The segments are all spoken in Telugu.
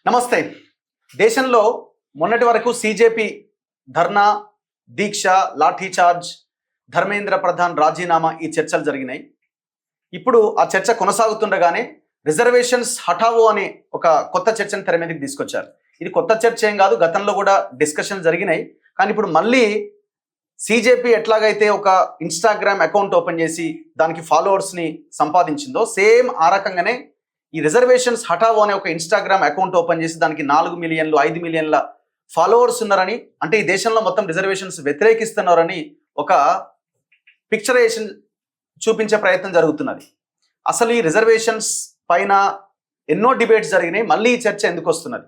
నమస్తే. దేశంలో మొన్నటి వరకు సీజేపీ ధర్నా, దీక్ష, లాఠీ చార్జ్, ధర్మేంద్ర ప్రధాన్ రాజీనామా ఈ చర్చలు జరిగినాయి. ఇప్పుడు ఆ చర్చ కొనసాగుతుండగానే రిజర్వేషన్స్ హఠావో అనే ఒక కొత్త చర్చను తెర మీదకి తీసుకొచ్చారు. ఇది కొత్త చర్చ ఏం కాదు, గతంలో కూడా డిస్కషన్ జరిగినాయి. కానీ ఇప్పుడు మళ్ళీ సీజేపీ ఎట్లాగైతే ఒక ఇన్స్టాగ్రామ్ అకౌంట్ ఓపెన్ చేసి దానికి ఫాలోవర్స్ని సంపాదించిందో సేమ్ ఆ రకంగానే ఈ రిజర్వేషన్స్ హఠావో అనే ఒక ఇన్స్టాగ్రామ్ అకౌంట్ ఓపెన్ చేసి దానికి 4 మిలియన్లు 5 మిలియన్ల ఫాలోవర్స్ ఉన్నారని, అంటే ఈ దేశంలో మొత్తం రిజర్వేషన్స్ వ్యతిరేకిస్తున్నారని ఒక పిక్చరైజేషన్ చూపించే ప్రయత్నం జరుగుతున్నది. అసలు ఈ రిజర్వేషన్స్ పైన ఎన్నో డిబేట్స్ జరిగినాయి, మళ్ళీ ఈ చర్చ ఎందుకు వస్తున్నది?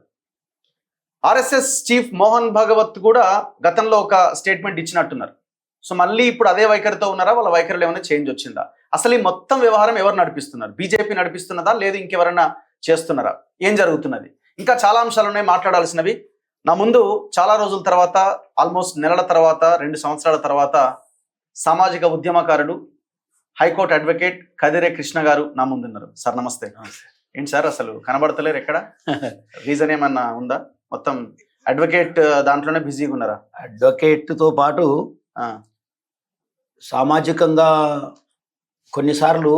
ఆర్ఎస్ఎస్ చీఫ్ మోహన్ భాగవత్ కూడా గతంలో ఒక స్టేట్మెంట్ ఇచ్చినట్టున్నారు. సో మళ్ళీ ఇప్పుడు అదే వైఖరితో ఉన్నారా? వాళ్ళ వైఖరిలో ఏమైనా చేంజ్ వచ్చిందా? అసలు ఈ మొత్తం వ్యవహారం ఎవరు నడిపిస్తున్నారు? బీజేపీ నడిపిస్తున్నదా, లేదు ఇంకెవరన్నా చేస్తున్నారా? ఏం జరుగుతున్నది? ఇంకా చాలా అంశాలు ఉన్నాయి మాట్లాడాల్సినవి. నా ముందు చాలా రోజుల తర్వాత, ఆల్మోస్ట్ నెలల తర్వాత, 2 సంవత్సరాల తర్వాత సామాజిక ఉద్యమకారులు, హైకోర్టు అడ్వకేట్ కదిరే కృష్ణ గారు నా ముందున్నారు. సార్ నమస్తే. ఏంటి సార్ అసలు కనబడతలేరు? ఎక్కడ రీజన్ ఏమన్నా ఉందా? మొత్తం అడ్వకేట్ దాంట్లోనే బిజీగా ఉన్నారా? అడ్వకేట్తో పాటు సామాజికంగా కొన్నిసార్లు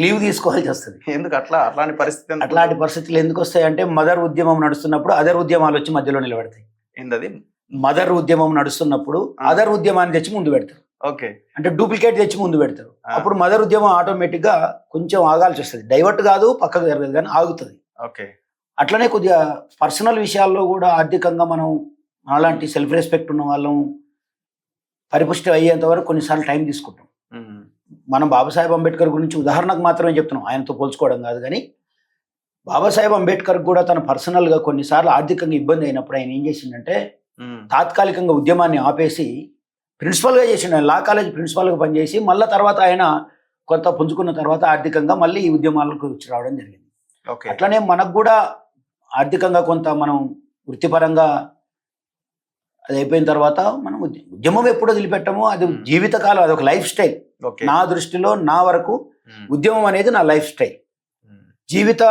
లీవ్ తీసుకోవాల్సి వస్తుంది. ఎందుకు అట్లాంటి పరిస్థితి? అట్లాంటి పరిస్థితులు ఎందుకు వస్తాయంటే, మదర్ ఉద్యమం నడుస్తున్నప్పుడు అదర్ ఉద్యమాలు వచ్చి మధ్యలో నిలబెడతాయి. ఏంటది? మదర్ ఉద్యమం నడుస్తున్నప్పుడు అదర్ ఉద్యమాన్ని తెచ్చి ముందు పెడతారు. ఓకే, అంటే డూప్లికేట్ తెచ్చి ముందు పెడతారు. అప్పుడు మదర్ ఉద్యమం ఆటోమేటిక్గా కొంచెం ఆగాల్సి వస్తుంది. డైవర్ట్ కాదు, పక్కకు జరగదు, కానీ ఆగుతుంది. ఓకే. అట్లనే కొద్దిగా పర్సనల్ విషయాల్లో కూడా ఆర్థికంగా మనం అలాంటి సెల్ఫ్ రెస్పెక్ట్ ఉన్న వాళ్ళం పరిపుష్టి అయ్యేంత వరకు కొన్నిసార్లు టైం తీసుకుంటాం. మనం బాబాసాహెబ్ అంబేద్కర్ గురించి ఉదాహరణకు మాత్రమే చెప్తున్నాం, ఆయనతో పోల్చుకోవడం కాదు. కానీ బాబాసాహెబ్ అంబేద్కర్ కూడా తన పర్సనల్గా కొన్నిసార్లు ఆర్థికంగా ఇబ్బంది అయినప్పుడు ఆయన ఏం చేసిందంటే, తాత్కాలికంగా ఉద్యమాన్ని ఆపేసి ప్రిన్సిపల్గా చేసిండు. ఆయన లా కాలేజ్ ప్రిన్సిపల్గా పనిచేసి మళ్ళీ తర్వాత ఆయన కొంత పుంజుకున్న తర్వాత ఆర్థికంగా మళ్ళీ ఈ ఉద్యమాలకు వచ్చి రావడం జరిగింది. అట్లనే మనకు కూడా ఆర్థికంగా కొంత మనం వృత్తిపరంగా అది అయిపోయిన తర్వాత మనం ఉద్యమం ఎప్పుడు వదిలిపెట్టమో అది జీవితకాలం, అది ఒక లైఫ్ స్టైల్. నా దృష్టిలో, నా వరకు ఉద్యమం అనేది నా లైఫ్ స్టైల్, జీవిత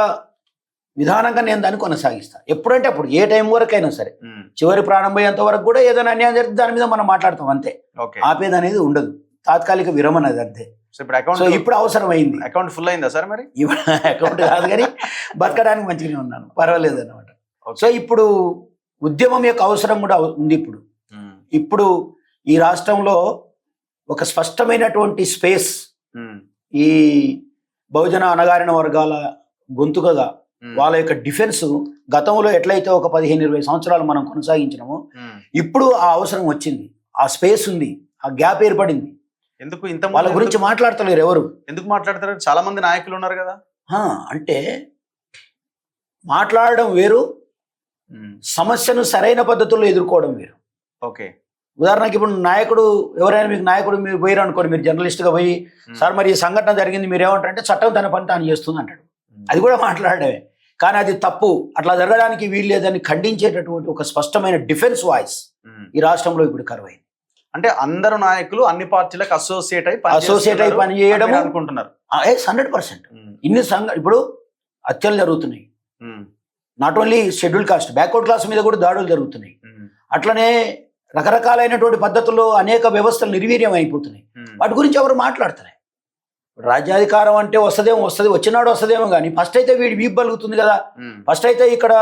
విధానంగా నేను దాన్ని కొనసాగిస్తా. ఎప్పుడంటే అప్పుడు, ఏ టైం వరకైనా సరే, చివరి ప్రాణం పోయేంత వరకు కూడా ఏదైనా అన్యాయం జరిగితే దాని మీద మనం మాట్లాడతాం అంతే. ఆపేది అనేది ఉండదు, తాత్కాలిక విరమణ అది అంతే. సో ఇప్పుడు అవసరమైంది. అకౌంట్ ఫుల్ అయిందా సార్? మరి అకౌంట్ కాదు, కానీ బతకడానికి మంచిగానే ఉన్నాను, పర్వాలేదు అనమాట. సో ఇప్పుడు ఉద్యమం యొక్క అవసరం కూడా ఉంది. ఇప్పుడు ఈ రాష్ట్రంలో ఒక స్పష్టమైనటువంటి స్పేస్, ఈ బహుజన అణగారిన వర్గాల గొంతుకగా వాళ్ళ యొక్క డిఫెన్స్ గతంలో ఎట్లయితే ఒక 15-20 సంవత్సరాలు మనం కొనసాగించినామో, ఇప్పుడు ఆ అవసరం వచ్చింది, ఆ స్పేస్ ఉంది, ఆ గ్యాప్ ఏర్పడింది. ఎందుకు ఇంత వాళ్ళ గురించి మాట్లాడతలేరు ఎవరు? ఎందుకు మాట్లాడతారు? చాలా మంది నాయకులు ఉన్నారు కదా. అంటే మాట్లాడడం వేరు, సమస్యను సరైన పద్ధతుల్లో ఎదుర్కోవడం వేరు. ఓకే. ఉదాహరణకి ఇప్పుడు నాయకుడు, ఎవరైనా మీకు నాయకుడు మీరు పోయారు అనుకోండి, మీరు జర్నలిస్ట్గా పోయి, సార్ మరి ఈ సంఘటన జరిగింది మీరు ఏమంటారంటే, చట్టం తన పని తాను చేస్తుంది అంటాడు. అది కూడా మాట్లాడమే, కానీ అది తప్పు, అట్లా జరగడానికి వీలు లేదని ఖండించేటటువంటి ఒక స్పష్టమైన డిఫెన్స్ వాయిస్ ఈ రాష్ట్రంలో ఇప్పుడు కరువైంది. అంటే అందరు నాయకులు అన్ని పార్టీలకు అసోసియేట్ అయి పని చేయడం అనుకుంటున్నారు. 100%. ఇన్ని ఇప్పుడు హత్యలు జరుగుతున్నాయి, not only schedule caste, backward class మీద కూడా దాడులు జరుగుతున్నాయి. అట్లనే రకరకాలైనటువంటి పద్ధతుల్లో అనేక వ్యవస్థలు నిర్వీర్యం అయిపోతున్నాయి. వాటి గురించి ఎవరు మాట్లాడతారు? రాజ్యాధికారం అంటే వస్తుంది, వచ్చినాడు వస్తుందేమో, కానీ ఫస్ట్ అయితే వీడి వీపు బలుగుతుంది కదా, ఫస్ట్ అయితే ఇక్కడ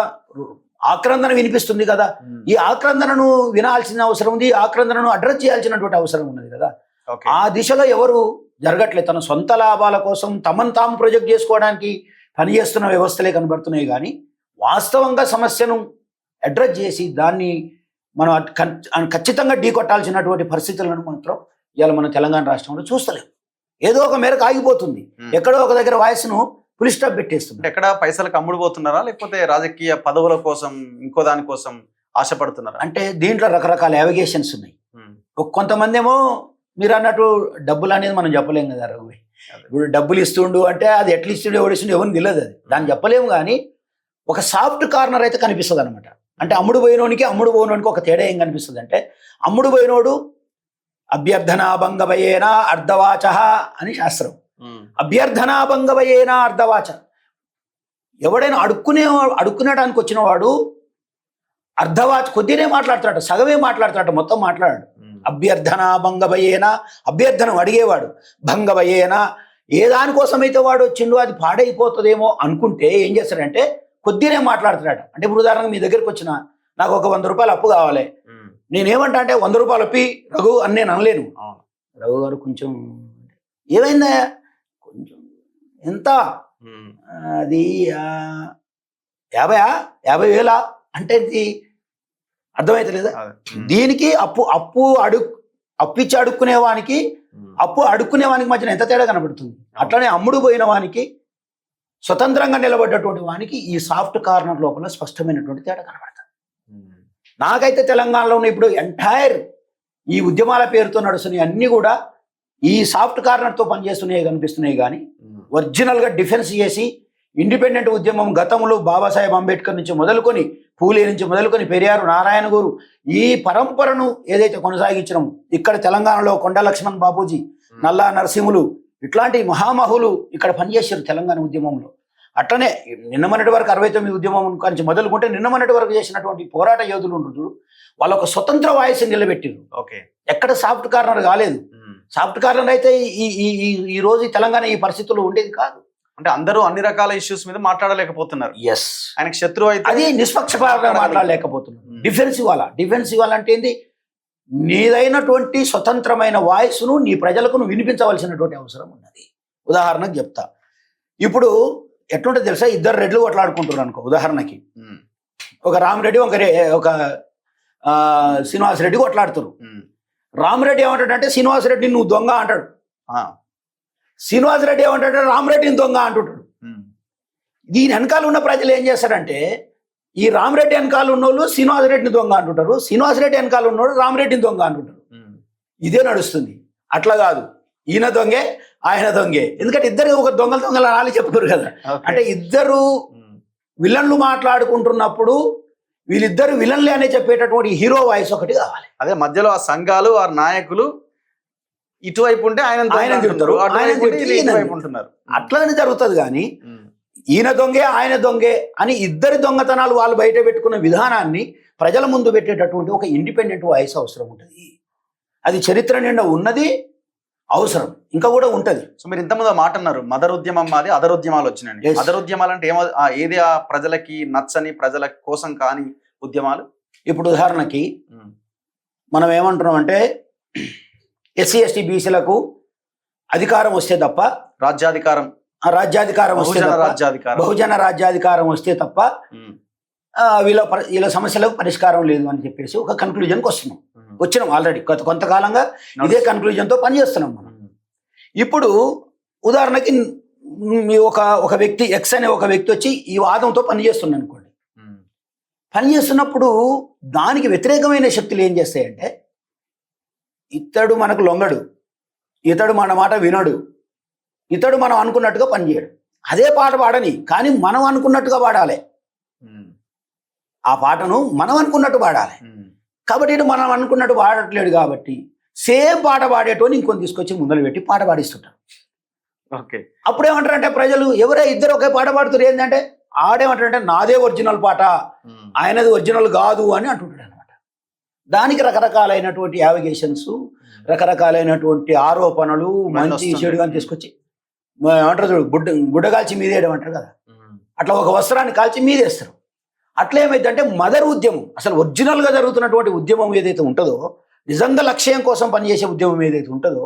ఆక్రందన వినిపిస్తుంది కదా, ఈ ఆక్రందనను వినాల్సిన అవసరం ఉంది, ఆక్రందనను అడ్రస్ చేయాల్సినటువంటి అవసరం ఉన్నది కదా. ఆ దిశలో ఎవరు జరగట్లేదు. తన సొంత లాభాల కోసం తమను తాము ప్రొజెక్ట్ చేసుకోవడానికి పనిచేస్తున్న వ్యవస్థలే కనబడుతున్నాయి. కానీ వాస్తవంగా సమస్యను అడ్రస్ చేసి దాన్ని మనం ఖచ్చితంగా ఢీకొట్టాల్సినటువంటి పరిస్థితులను మాత్రం ఇవాళ మన తెలంగాణ రాష్ట్రంలో చూస్తలేము. ఏదో ఒక మేరకు ఆగిపోతుంది, ఎక్కడో ఒక దగ్గర వాయిస్ను ఫుల్ స్టాప్ పెట్టేస్తుంది. ఎక్కడ పైసలకు అమ్ముడుపోతున్నారా, లేకపోతే రాజకీయ పదవుల కోసం ఇంకో దాని కోసం ఆశపడుతున్నారా? అంటే దీంట్లో రకరకాల అలిగేషన్స్ ఉన్నాయి. కొంతమంది ఏమో మీరు అన్నట్టు డబ్బులు అనేది మనం చెప్పలేము కదా రఘు. ఇప్పుడు డబ్బులు ఇస్తుండు అంటే అది ఎట్లా ఇస్తుండే, ఎవడు ఇస్తుండే ఎవరిని తెలియదు, అది దాన్ని చెప్పలేము. కానీ ఒక సాఫ్ట్ కార్నర్ అయితే కనిపిస్తుంది అనమాట. అంటే అమ్ముడు పోయినోనికి అమ్ముడు పోయినోనికి ఒక తేడా ఏం కనిపిస్తుంది అంటే, అమ్ముడు పోయినోడు అభ్యర్థనాభంగవయేనా అర్ధవాచ అని శాస్త్రం. అభ్యర్థనాభంగవయేనా అర్ధవాచ, ఎవడైనా అడుక్కునేడానికి వచ్చిన వాడు కొద్దినే మాట్లాడతాడు, సగమే మాట్లాడతాడు, మొత్తం మాట్లాడాడు. అభ్యర్థన భంగభయేనా, అభ్యర్థన అడిగేవాడు, భంగభయేనా ఏ దానికోసమైతే వాడు వచ్చిండో అది పాడైపోతుందేమో అనుకుంటే ఏం చేస్తాడంటే కొద్దినే మాట్లాడుతున్నాడు. అంటే ఇప్పుడు ఉదాహరణకు మీ దగ్గరికి వచ్చిన నాకు ఒక 100 రూపాయలు అప్పు కావాలి, నేనేమంటా అంటే 100 రూపాయలు అప్పి రఘు అని నేను అనలేను. రఘు గారు కొంచెం ఏమైందా, కొంచెం ఎంత, అది 50,000 అంటే ఇది అర్థమైతే లేదా? దీనికి అప్పిచ్చి అడుక్కునేవానికి అడుక్కునేవానికి మధ్యన ఎంత తేడా కనబడుతుంది. అట్లనే అమ్ముడు పోయిన వానికి స్వతంత్రంగా నిలబడ్డటువంటి వానికి ఈ సాఫ్ట్ కార్నర్ లోపల స్పష్టమైనటువంటి తేడా కనబడుతుంది. నాకైతే తెలంగాణలో ఉన్న ఇప్పుడు ఎంటైర్ ఈ ఉద్యమాల పేరుతో నడుస్తున్నాయి అన్నీ కూడా ఈ సాఫ్ట్ కార్నర్తో పనిచేస్తున్నాయి కనిపిస్తున్నాయి. కానీ ఒరిజినల్గా డిఫెన్స్ చేసి ఇండిపెండెంట్ ఉద్యమం గతంలో బాబాసాహెబ్ అంబేద్కర్ నుంచి మొదలుకొని, పూలే నుంచి మొదలుకొని, పెరియారు, నారాయణ గురు ఈ పరంపరను ఏదైతే కొనసాగించినాము, ఇక్కడ తెలంగాణలో కొండ లక్ష్మణ్ బాపూజీ, నల్లా నరసింహులు ఇట్లాంటి మహామహులు ఇక్కడ పనిచేశారు తెలంగాణ ఉద్యమంలో. అట్లనే నిన్నమన్నటి వరకు 69 ఉద్యమం నుంచి మొదలుకుంటే నిన్నమన్నటి వరకు చేసినటువంటి పోరాట యోధులు ఉండరు, వాళ్ళ ఒక స్వతంత్ర వాయిస్ నిలబెట్టారు. ఓకే, ఎక్కడ సాఫ్ట్ కార్నర్ కాలేదు. సాఫ్ట్ కార్నర్ అయితే ఈ రోజు తెలంగాణ ఈ పరిస్థితుల్లో ఉండేది కాదు. అంటే అందరూ అన్ని రకాల ఇష్యూస్ మీద మాట్లాడలేకపోతున్నారు. ఎస్, ఆయనకు శత్రువు అయితే అది నిష్పక్షపాతంగా మాట్లాడలేకపోతున్నారు. డిఫెన్స్ ఇవ్వాలంటే ఏంది, నీదైనటువంటి స్వతంత్రమైన వాయిస్ను నీ ప్రజలకు నువ్వు వినిపించవలసినటువంటి అవసరం ఉన్నది. ఉదాహరణకు చెప్తా, ఇప్పుడు ఎట్లుంటే తెలుసా, 2 రెడ్లు కొట్లాడుకుంటున్నారు అనుకో. ఉదాహరణకి ఒక రామరెడ్డి ఒక శ్రీనివాస్ రెడ్డి కొట్లాడుతారు. రామరెడ్డి ఏమంటాడంటే శ్రీనివాస్ రెడ్డి నువ్వు దొంగ అంటాడు, శ్రీనివాస్ రెడ్డి ఏమంటాడు రామరెడ్డిని దొంగ అంటుంటాడు. దీని వెనకాల ఉన్న ప్రజలు ఏం చేస్తారంటే ఈ రామరెడ్డి వెనకాల ఉన్నోళ్ళు శ్రీనివాస్ రెడ్డిని దొంగ అంటుంటారు, శ్రీనివాస్ రెడ్డి వెనకాల ఉన్నోళ్ళు రామరెడ్డిని దొంగ అంటుంటారు. ఇదే నడుస్తుంది. అట్లా కాదు, ఈయన దొంగే ఆయన దొంగే, ఎందుకంటే ఇద్దరు ఒక దొంగలు అనాలి చెప్తారు కదా. అంటే ఇద్దరు విలన్లు మాట్లాడుకుంటున్నప్పుడు వీళ్ళిద్దరు విలన్లే అనే చెప్పేటటువంటి హీరో వాయిస్ ఒకటి కావాలి. అదే మధ్యలో ఆ సంఘాలు ఆ నాయకులు ఇటువైపు ఉంటే ఆయన చెప్తారు, అట్లానే జరుగుతుంది. కానీ ఈయన దొంగే ఆయన దొంగే అని ఇద్దరి దొంగతనాలు వాళ్ళు బయట పెట్టుకున్న విధానాన్ని ప్రజల ముందు పెట్టేటటువంటి ఒక ఇండిపెండెంట్ వాయిస్ అవసరం ఉంటుంది. అది చరిత్ర నిండా ఉన్నది, అవసరం ఇంకా కూడా ఉంటది. సో మీరు ఇంతకుముందు మాట అన్నారు, మదర్ ఉద్యమం మాది, అదర్ ఉద్యమాలు వచ్చినాయండి. మదర్ ఉద్యమాలు అంటే ఏది ఆ ప్రజలకి నచ్చని, ప్రజల కోసం కాని ఉద్యమాలు? ఇప్పుడు ఉదాహరణకి మనం ఏమంటున్నాం అంటే ఎస్సీ ఎస్టీ బీసీలకు అధికారం వస్తే తప్ప రాజ్యాధికారం బహుజన రాజ్యాధికారం వస్తే తప్ప వీళ్ళ సమస్యలకు పరిష్కారం లేదు అని చెప్పేసి ఒక కన్క్లూజన్కి వచ్చినాం ఆల్రెడీ కొంతకాలంగా ఇదే కన్క్లూజన్తో పనిచేస్తున్నాం మనం. ఇప్పుడు ఉదాహరణకి ఒక వ్యక్తి ఎక్స్ అనే ఒక వ్యక్తి వచ్చి ఈ వాదంతో పనిచేస్తున్నాడు అనుకోండి. పనిచేస్తున్నప్పుడు దానికి వ్యతిరేకమైన శక్తులు ఏం చేస్తాయంటే ఇతడు మనకు లొంగడు, ఇతడు మన మాట వినడు, ఇతడు మనం అనుకున్నట్టుగా పనిచేయడు. అదే పాట పాడని, కానీ మనం అనుకున్నట్టుగా పాడాలి. ఆ పాటను మనం అనుకున్నట్టు పాడాలి. కాబట్టి ఇటు మనం అనుకున్నట్టు పాడట్లేడు కాబట్టి సేమ్ పాట పాడేటోని ఇంకొని తీసుకొచ్చి ముందలు పెట్టి పాట పాడిస్తుంటారు. ఓకే, అప్పుడు ఏమంటారంటే ప్రజలు ఇద్దరు ఒకే పాట పాడుతారు. ఏంటంటే ఆడేమంటారంటే నాదే ఒరిజినల్ పాట, ఆయనది ఒరిజినల్ కాదు అని అంటుంటాడు అనమాట. దానికి రకరకాలైనటువంటి యావిగేషన్స్, రకరకాలైనటువంటి ఆరోపణలు, మంచి చెడుగా తీసుకొచ్చి ఏమంటారు చూడు, గుడ్డ కాల్చి మీదేయడం అంటారు కదా, అట్లా ఒక వస్త్రాన్ని కాల్చి మీదేస్తారు. అట్లా ఏమైందంటే మదర్ ఉద్యమం, అసలు ఒరిజినల్గా జరుగుతున్నటువంటి ఉద్యమం ఏదైతే ఉంటుందో, నిజంగా లక్ష్యం కోసం పనిచేసే ఉద్యమం ఏదైతే ఉంటుందో,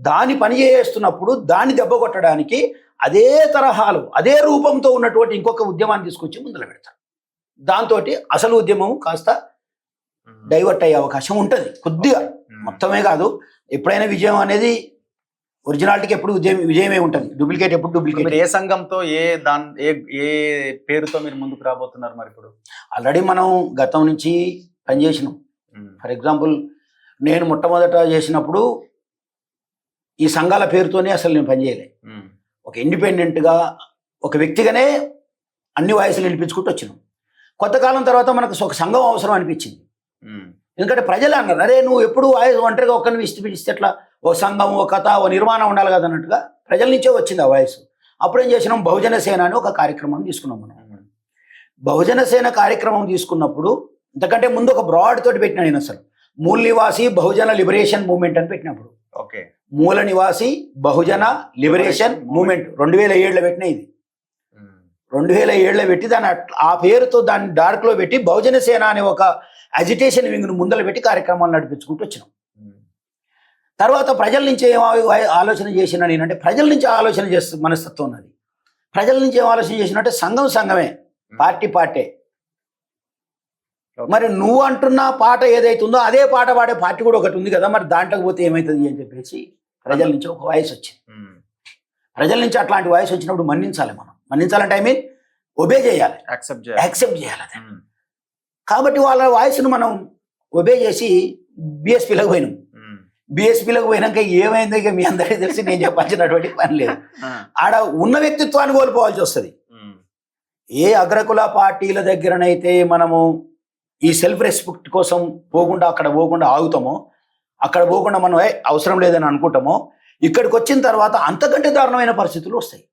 దాన్ని పనిచేస్తున్నప్పుడు దాన్ని దెబ్బ కొట్టడానికి అదే తరహాలో అదే రూపంతో ఉన్నటువంటి ఇంకొక ఉద్యమాన్ని తీసుకొచ్చి ముందర పెడతారు. దాంతో అసలు ఉద్యమం కాస్త డైవర్ట్ అయ్యే అవకాశం ఉంటుంది కొద్దిగా, మొత్తమే కాదు. ఎప్పుడైనా విజయం అనేది ఒరిజినాలిటీకి ఎప్పుడు విజయమే ఉంటుంది, డూప్లికేట్ ఎప్పుడు డూప్లికేట్. ఏ సంఘంతో ఏ పేరుతో మీరు ముందుకు రాబోతున్నారు మరి? ఇప్పుడు ఆల్రెడీ మనం గతం నుంచి పనిచేసినాం. ఫర్ ఎగ్జాంపుల్ నేను మొట్టమొదట చేసినప్పుడు ఈ సంఘాల పేరుతోనే అసలు నేను పనిచేయలే. ఒక ఇండిపెండెంట్గా ఒక వ్యక్తిగానే అన్ని వాయిస్లు నిలిపించుకుంటూ వచ్చినాం. కొంతకాలం తర్వాత మనకు ఒక సంఘం అవసరం అనిపించింది. ఎందుకంటే ప్రజలు అన్నారు, అరే నువ్వు ఎప్పుడు వాయిస్ ఒంటరిగా ఒక్కరిని పిలిస్తే ఎట్లా, ఓ సంఘం, ఓ కథ, ఓ నిర్మాణం ఉండాలి కదా అన్నట్టుగా ప్రజల నుంచే వచ్చింది ఆ వాయిస్. అప్పుడు ఏం చేసినాం, బహుజన సేన అని ఒక కార్యక్రమం తీసుకున్నాం మనం. బహుజన సేన కార్యక్రమం తీసుకున్నప్పుడు ఇంతకంటే ముందు ఒక బ్రాడ్ తోటి పెట్టినా నేను అసలు మూల నివాసి బహుజన లిబరేషన్ మూవ్మెంట్ అని పెట్టినప్పుడు. ఓకే, మూల నివాసి బహుజన లిబరేషన్ మూవ్మెంట్ 2007లో పెట్టిన ఇది. 2007లో పెట్టి దాన్ని ఆ పేరుతో దాన్ని డార్క్లో పెట్టి బహుజన సేన అనే ఒక అజిటేషన్ వింగ్ను ముందర పెట్టి కార్యక్రమాలు నడిపించుకుంటూ వచ్చినాం. తర్వాత ప్రజల నుంచి ఏం ఆలోచన చేసినా నేనంటే ప్రజల నుంచి ఆలోచన చేస్తూ మనస్తత్వం ఉన్నది. ప్రజల నుంచి ఏం ఆలోచన చేసినట్టే సంఘం సంఘమే, పార్టీ పార్టీ. మరి నువ్వు అంటున్న పాట ఏదైతుందో అదే పాట పాడే పార్టీ కూడా ఒకటి ఉంది కదా, మరి దాంట్లోకి పోతే ఏమవుతుంది అని చెప్పేసి ప్రజల నుంచి ఒక వాయిస్ వచ్చింది. ప్రజల నుంచి అట్లాంటి వాయిస్ వచ్చినప్పుడు మన్నించాలి. మనం మన్నించాలంటే ఐ మీన్ ఒబే చేయాలి, యాక్సెప్ట్ చేయాలి. కాబట్టి వాళ్ళ వాయిస్ను మనం ఒబే చేసి బిఎస్పీలోకి పోయినాం. బిఎస్పీలోకి పోయినాక ఏమైందో ఇక మీ అందరికీ తెలిసి నేను చెప్పాల్సినటువంటి పని లేదు. ఆడ ఉన్న వ్యక్తిత్వాన్ని కోల్పోవాల్సి వస్తుంది. ఏ అగ్రకుల పార్టీల దగ్గరనైతే మనము ఈ సెల్ఫ్ రెస్పెక్ట్ కోసం పోకుండా అక్కడ పోకుండా ఆగుతామో, అక్కడ పోకుండా మనం అవసరం లేదని అనుకుంటామో, ఇక్కడికి వచ్చిన తర్వాత అంతకంటే దారుణమైన పరిస్థితులు వస్తాయి.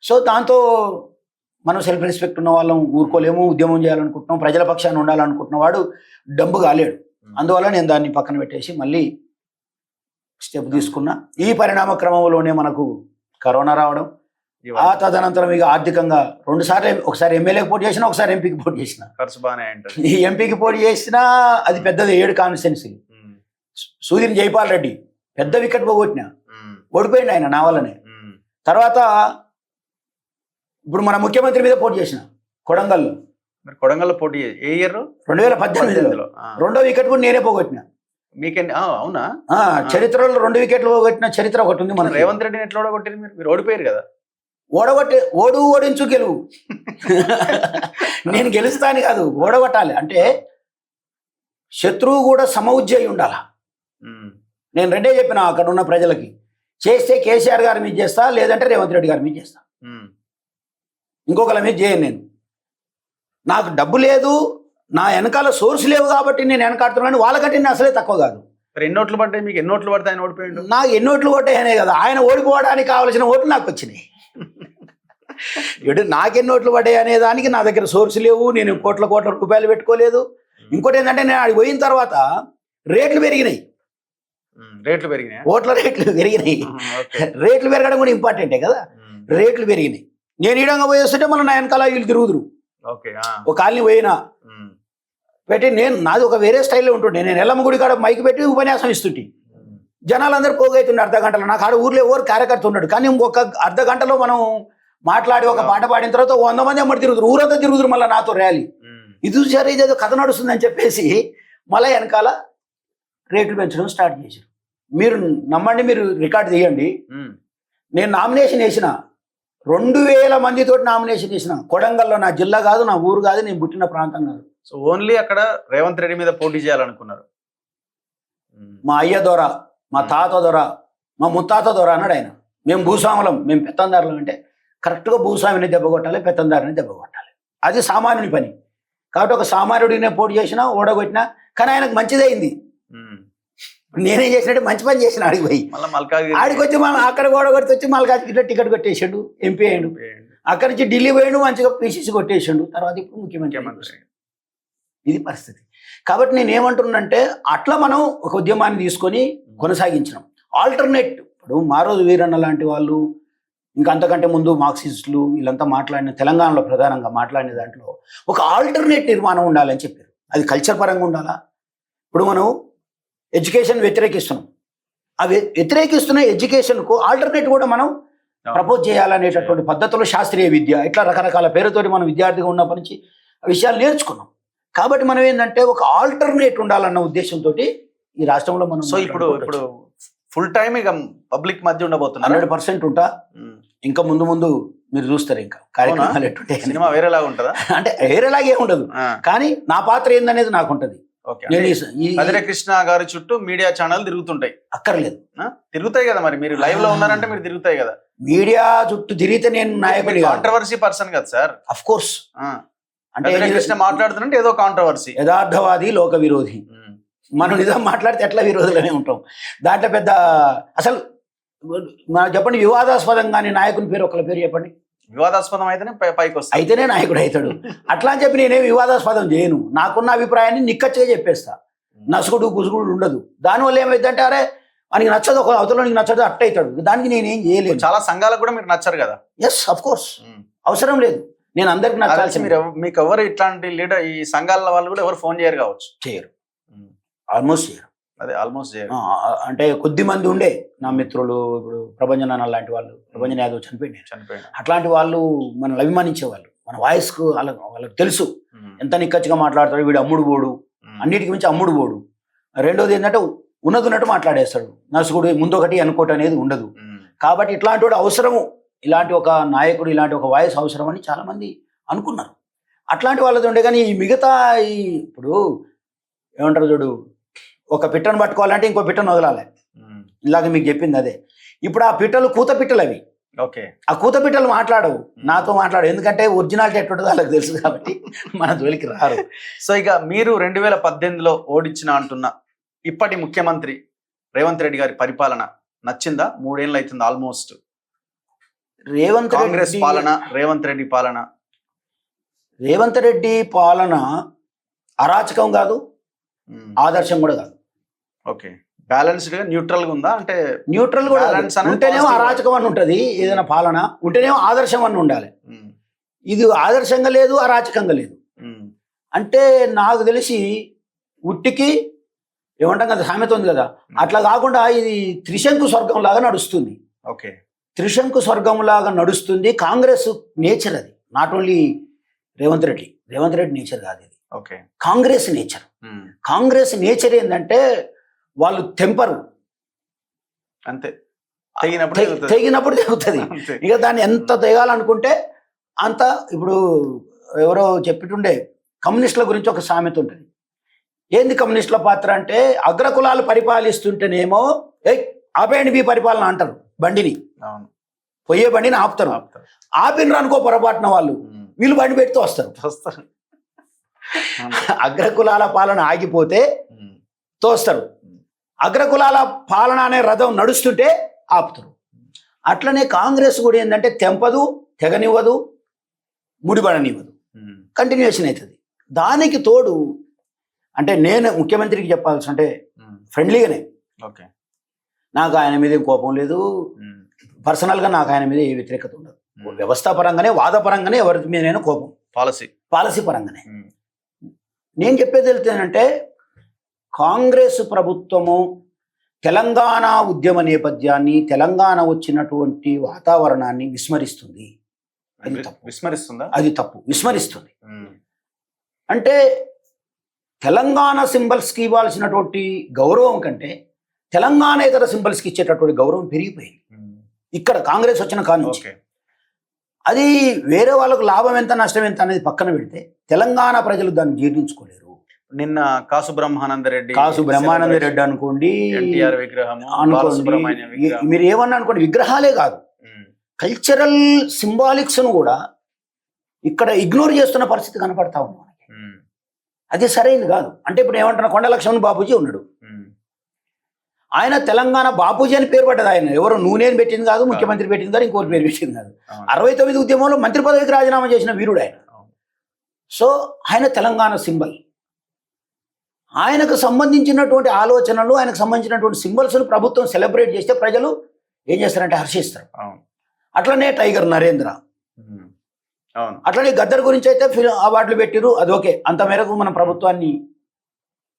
సో దాంతో మనం సెల్ఫ్ రెస్పెక్ట్ ఉన్న వాళ్ళం ఊరుకోలేము, ఉద్యమం చేయాలనుకుంటున్నాం, ప్రజల పక్షాన్ని ఉండాలనుకుంటున్న వాడు డంబు కాలేడు. అందువల్ల నేను దాన్ని పక్కన పెట్టేసి మళ్ళీ స్టెప్ తీసుకున్నా. ఈ పరిణామ క్రమంలోనే మనకు కరోనా రావడం, ఆ తదనంతరం ఇక ఆర్థికంగా 2 సార్లు, ఒకసారి ఎమ్మెల్యేకి పోటీ చేసిన, ఒకసారి ఎంపీకి పోటీ చేసిన. ఈ ఎంపీకి పోటీ చేసినా అది పెద్దది 7 కాన్స్టిట్యున్సీ. సూదిని జైపాల్ రెడ్డి పెద్ద వికెట్ పోగొట్టిన, ఓడిపోయింది ఆయన నా వల్లనే. తర్వాత ఇప్పుడు మన ముఖ్యమంత్రి మీద పోటీ చేసిన కొడంగల్లో పోటీ ఏ ఇయర్? 2018లో 2వ వికెట్ కూడా నేనే పోగొట్టిన. మీకండి? అవునా? చరిత్రలో 2 వికెట్లు పోగొట్టిన చరిత్ర ఒకటి ఉంది. మన రేవంత్ రెడ్డిని ఎట్లా ఓడగొట్టారు మీరు? ఓడిపోయారు కదా. ఓడించు గెలువు. నేను గెలుస్తాను కాదు, ఓడగొట్టాలి. అంటే శత్రువు కూడా సమఉజ్జయి ఉండాల. నేను రెండే చెప్పిన అక్కడ ఉన్న ప్రజలకి, చేస్తే కేసీఆర్ గారి మీద చేస్తా, లేదంటే రేవంత్ రెడ్డి గారి మీద చేస్తా, ఇంకొకరి మీద చేయను. నేను నాకు డబ్బు లేదు, నా వెనకాల సోర్స్ లేవు కాబట్టి నేను వెనకాడుతున్నాను. వాళ్ళకంటే నేను అసలే తక్కువ కాదు. ఎన్ని ఓట్లు పడ్డాయి మీకు? ఎన్ని ఓట్లు పడతాయి? ఆయన ఓడిపోయాడు. నాకు ఎన్ని ఓట్లు పడ్డాయనే కదా, ఆయన ఓడిపోవడానికి కావలసిన ఓట్లు నాకు వచ్చినాయి. నాకెన్ని ఓట్లు పడ్డాయి అనే దానికి నా దగ్గర సోర్స్ లేవు, నేను కోట్ల రూపాయలు పెట్టుకోలేదు. ఇంకోటి ఏంటంటే నేను ఆడికి పోయిన తర్వాత రేట్లు పెరిగినాయి. ఓట్ల రేట్లు పెరిగినాయి. రేట్లు పెరగడం కూడా ఇంపార్టెంటే కదా. రేట్లు పెరిగినాయి. నేను ఈడంగా పోయేస్తుంటే మళ్ళీ నా వెనకాల వీళ్ళు తిరుగుదురు. ఒక కాలనీ పోయినా పెట్టి నాది ఒక వేరే స్టైల్లో ఉంటుండే. నేను ఎల్లమ్మ గుడి కాడ మైక్ పెట్టి ఉపన్యాసం ఇస్తుంటే జనాలందరూ పోగైతుండే అర్ధ గంటలో. నాకు ఆడ ఊర్లో ఎవరు కార్యకర్త ఉన్నాడు, కానీ ఒక అర్ధ గంటలో మనం మాట్లాడి ఒక పాట పాడిన తర్వాత 100 మంది అమ్మడి తిరుగుతారు, ఊరంతా తిరుగుతారు మళ్ళీ నాతో ర్యాలీ. ఇది చూసారు, ఇదేదో కథ నడుస్తుందని చెప్పేసి మళ్ళీ వెనకాల రేట్లు పెంచడం స్టార్ట్ చేశారు. మీరు నమ్మండి, మీరు రికార్డు తీయండి. నేను నామినేషన్ వేసిన 2000 మందితో నామినేషన్ చేసిన. కొడంగల్లో నా జిల్లా కాదు, నా ఊరు కాదు, నేను పుట్టిన ప్రాంతం కాదు. సో ఓన్లీ అక్కడ రేవంత్ రెడ్డి మీద పోటీ చేయాలనుకున్నారు. మా అయ్య దొర, మా తాత దొర, మా ముత్తాత దొర అన్నాడు ఆయన. మేము భూస్వాములం, మేము పెత్తందారులం. అంటే కరెక్ట్గా భూస్వామిని దెబ్బ కొట్టాలి, పెత్తందారిని దెబ్బ కొట్టాలి. అది సామాన్యుని పని. కాబట్టి ఒక సామాన్యుడినే పోటీ చేసినా, ఓడగొట్టినా, కానీ ఆయనకు మంచిదైంది. నేనేం చేసినట్టు మంచి పని చేసిన. ఆడికి పోయి ఆడికి వచ్చి మనం అక్కడ ఓడగొట్టి వచ్చి మల్కాజ్గిరిలో టికెట్ కొట్టేసాడు, ఎంపీ అయ్యాడు. అక్కడి నుంచి ఢిల్లీ పోయాడు, మంచిగా పీసీసీ కొట్టేసాడు. తర్వాత ఇప్పుడు ముఖ్యమంత్రి. ఇది పరిస్థితి. కాబట్టి నేను ఏమంటున్నానంటే అట్లా మనం ఒక ఉద్యమాన్ని తీసుకొని కొనసాగించినాం. ఆల్టర్నేట్ ఇప్పుడు మారోజు వీరన్న లాంటి వాళ్ళు, ఇంకా అంతకంటే ముందు మార్క్సిస్టులు వీళ్ళంతా మాట్లాడిన, తెలంగాణలో ప్రధానంగా మాట్లాడిన దాంట్లో ఒక ఆల్టర్నేట్ నిర్మాణం ఉండాలని చెప్పారు. అది కల్చర్ పరంగా ఉండాలా. ఇప్పుడు మనం ఎడ్యుకేషన్ వ్యతిరేకిస్తున్నాం, ఆ వ్యతిరేకిస్తున్న ఎడ్యుకేషన్కు ఆల్టర్నేట్ కూడా మనం ప్రపోజ్ చేయాలనేటటువంటి పద్ధతిలో శాస్త్రీయ విద్య ఇట్లా రకరకాల పేరుతోటి మనం విద్యార్థిగా ఉన్నప్పటి నుంచి విషయాలు నేర్చుకున్నాం. కాబట్టి మనం ఏంటంటే ఒక ఆల్టర్నేట్ ఉండాలన్న ఉద్దేశంతో ఈ రాష్ట్రంలో మనం. సో ఇప్పుడు ఫుల్ టైం ఇక పబ్లిక్ మధ్య ఉండబోతున్నారు. 100% ఉంటా. ఇంకా ముందు మీరు చూస్తారు ఇంకా కార్యక్రమాలు ఎట్టుంటే. సినిమా వేరేలాగా ఉంటుందా? అంటే వేరేలాగే ఉండదు, కానీ నా పాత్ర ఏందనేది నాకు ఉంటుంది. కదిరే కృష్ణ గారి చుట్టూ మీడియా ఛానల్ తిరుగుతుంటాయి. అక్కర్లేదు, తిరుగుతాయి కదా. మరి మీరు లైవ్ లో ఉన్నారంటే మీరు తిరుగుతాయి కదా. మీడియా చుట్టూ తిరిగితే నేను నాయకుడి కాంట్రవర్సీ పర్సన్ కదా సార్. Of course. అంటే కృష్ణ మాట్లాడుతుంటే ఏదో కాంట్రవర్సీ. యథార్థవాది, లోక విరోధి. మనం నిజం మాట్లాడితే ఎట్లా విరోధులనే ఉంటాం. దాంట్లో పెద్ద అసలు నాకు చెప్పండి, వివాదాస్పదం కానీ నాయకుని పేరు ఒకళ్ళ పేరు చెప్పండి. వివాదాస్పదం అయితేనే పైకి వస్తాయి. అయితేనే నాయకుడు అవుతాడు. అట్లా అని చెప్పి నేనేం వివాదాస్పదం చేయను. నాకున్న అభిప్రాయాన్ని నిక్కచ్చిగా చెప్పేస్తా. నసుగుడు గుసుగుడు ఉండదు. దానివల్ల ఏమైందంటే అరే మనకి నచ్చదు, ఒక అవతల నీకు నచ్చదు, అట్ట అవుతాడు. దానికి నేనేం చేయలేను. చాలా సంఘాలకు కూడా మీరు నచ్చరు కదా. ఎస్, అఫ్ కోర్స్, అవసరం లేదు. నేను అందరికి నచ్చాల్సి మీరు మీకు ఎవరు ఇట్లాంటి లీడర్ ఈ సంఘాల వాళ్ళు కూడా ఎవరు ఫోన్ చేయరు కావచ్చు. చేయరు, ఆల్మోస్ట్ చేయరు. అదే ఆల్మోస్ట్ చేయరు. అంటే కొద్ది మంది ఉండే నా మిత్రులు, ఇప్పుడు ప్రభంజన లాంటి వాళ్ళు, ప్రభంజన యాదవ్ చనిపోయింది. అట్లాంటి వాళ్ళు మనల్ని అభిమానించేవాళ్ళు. మన వాయిస్కు వాళ్ళకి తెలుసు ఎంత నిక్కచ్చిగా మాట్లాడతాడు. వీడు అమ్ముడు పోడు, అన్నిటికి మించి అమ్ముడు పోడు. రెండోది ఏంటంటే ఉన్నట్టు మాట్లాడేస్తాడు. నసుగుడు ముందొకటి అనుకోవటం అనేది ఉండదు. కాబట్టి ఇట్లాంటి వాడు అవసరము, ఇలాంటి ఒక నాయకుడు, ఇలాంటి ఒక వాయిస్ అవసరం అని చాలా మంది అనుకున్నారు. అట్లాంటి వాళ్ళది ఉండే. కానీ ఈ మిగతా ఇప్పుడు ఏమంటారు చూడు, ఒక పిట్టను పట్టుకోవాలంటే ఇంకో పిట్టను వదలాలి. ఇలాగ మీకు చెప్పింది అదే. ఇప్పుడు ఆ పిట్టలు కూత పిట్టలు అవి. ఓకే, ఆ కూత పిట్టలు మాట్లాడవు, నాతో మాట్లాడు. ఎందుకంటే ఒరిజినాలిటీ ఎట్టుంటుందో వాళ్ళకి తెలుసు కాబట్టి మన జోలికి రారు. సో ఇక మీరు 2018లో ఓడించిన అంటున్న ఇప్పటి ముఖ్యమంత్రి రేవంత్ రెడ్డి గారి పరిపాలన నచ్చిందా? 3 ఏళ్ళు అవుతుంది ఆల్మోస్ట్. కాంగ్రెస్ పాలన, రేవంత్ రెడ్డి పాలన అరాచకం కాదు, ఆదర్శం కూడా కాదు. ఓకే, బ్యాలెన్స్డ్ గా న్యూట్రల్ గా ఉందా? అంటే న్యూట్రల్ కూడా ఉంటేనేమో అరాచకం అని ఉంటది ఏదైనా పాలన, ఉంటేనేమో ఆదర్శం అని ఉండాలి. ఇది ఆదర్శంగా లేదు, అరాచకంగా లేదు. అంటే నాకు తెలిసి ఉట్టికి ఏమంటాం కదా, సామెత ఉంది కదా, అట్లా కాకుండా ఇది త్రిశంకు స్వర్గం లాగా నడుస్తుంది. ఓకే, త్రిశంకు స్వర్గం లాగా నడుస్తుంది. కాంగ్రెస్ నేచర్ అది, not only Revanth Reddy nature కాదు ఇది. Okay, Congress nature. Congress nature ఏంటంటే వాళ్ళు తెంపరు, అంతే, తెగినప్పుడు తెగుతుంది. ఇక దాన్ని ఎంత తెగాలనుకుంటే అంత. ఇప్పుడు ఎవరో చెప్పిటుండే కమ్యూనిస్టుల గురించి ఒక సామెత ఉంటుంది. ఏంది కమ్యూనిస్టుల పాత్ర అంటే, అగ్రకులాలు పరిపాలిస్తుంటేనేమో ఆపేయండి మీ పరిపాలన అంటారు బండిని, పోయే బండిని ఆపుతారు. ఆపినరు అనుకో పొరపాటున వాళ్ళు, వీళ్ళు బండి పెడుతూ వస్తారు. అగ్రకులాల పాలన ఆగిపోతే తోస్తారు, అగ్రకులాల పాలన అనే రథం నడుస్తుంటే ఆపుతారు. అట్లనే కాంగ్రెస్ కూడా ఏంటంటే తెంపదు, తెగనివ్వదు, ముడిపడనివ్వదు, కంటిన్యూషన్ అవుతుంది. దానికి తోడు అంటే నేను ముఖ్యమంత్రికి చెప్పాల్సి అంటే ఫ్రెండ్లీగానే, నాకు ఆయన మీద ఏం కోపం లేదు, పర్సనల్గా నాకు ఆయన మీద ఏ వ్యతిరేకత ఉండదు. వ్యవస్థాపరంగానే, వాదపరంగానే ఎవరి మీదైనా కోపం, పాలసీ పరంగానే. నేను చెప్పేది ఏంటంటే, కాంగ్రెస్ ప్రభుత్వము తెలంగాణ ఉద్యమ నేపథ్యాన్ని, తెలంగాణ వచ్చినటువంటి వాతావరణాన్ని విస్మరిస్తుంది. అది తప్పు, విస్మరిస్తుంది. అంటే తెలంగాణ సింబల్స్కి ఇవ్వాల్సినటువంటి గౌరవం కంటే తెలంగాణేతర సింబల్స్కి ఇచ్చేటటువంటి గౌరవం పెరిగిపోయింది ఇక్కడ కాంగ్రెస్ వచ్చిన కాడ నుంచి. అది వేరే వాళ్ళకు లాభం ఎంత నష్టం ఎంత అనేది పక్కన పెడితే తెలంగాణ ప్రజలు దాన్ని జీర్ణించుకోలేరు. నిన్న కాసు బ్రహ్మానంద రెడ్డి అనుకోండి, విగ్రహం అనుకోండి, మీరు ఏమన్నా అనుకోండి, విగ్రహాలే కాదు, కల్చరల్ సింబాలిక్స్ ను కూడా ఇక్కడ ఇగ్నోర్ చేస్తున్న పరిస్థితి కనపడతా ఉంది మనకి. అది సరైనది కాదు. అంటే ఇప్పుడు ఏమంటున్నా, కొండ లక్ష్మణ్ బాపూజీ ఉన్నాడు, ఆయన తెలంగాణ బాపూజీ అని పేరు పడ్డది. ఆయన ఎవరు నూనెని పెట్టింది కాదు, ముఖ్యమంత్రి పెట్టింది కాదు, ఇంకోటి పేరు పెట్టింది కాదు. 69 ఉద్యమంలో మంత్రి పదవికి రాజీనామా చేసిన వీరుడు ఆయన. సో ఆయన తెలంగాణ సింబల్. ఆయనకు సంబంధించినటువంటి ఆలోచనలు, ఆయనకు సంబంధించినటువంటి సింబల్స్ను ప్రభుత్వం సెలబ్రేట్ చేస్తే ప్రజలు ఏం చేస్తారంటే హర్షిస్తారు. అట్లనే టైగర్ నరేంద్ర, అట్లనే గద్దర్ గురించి అయితే అవార్డులు పెట్టిరు, అది ఓకే, అంత మేరకు మనం ప్రభుత్వాన్ని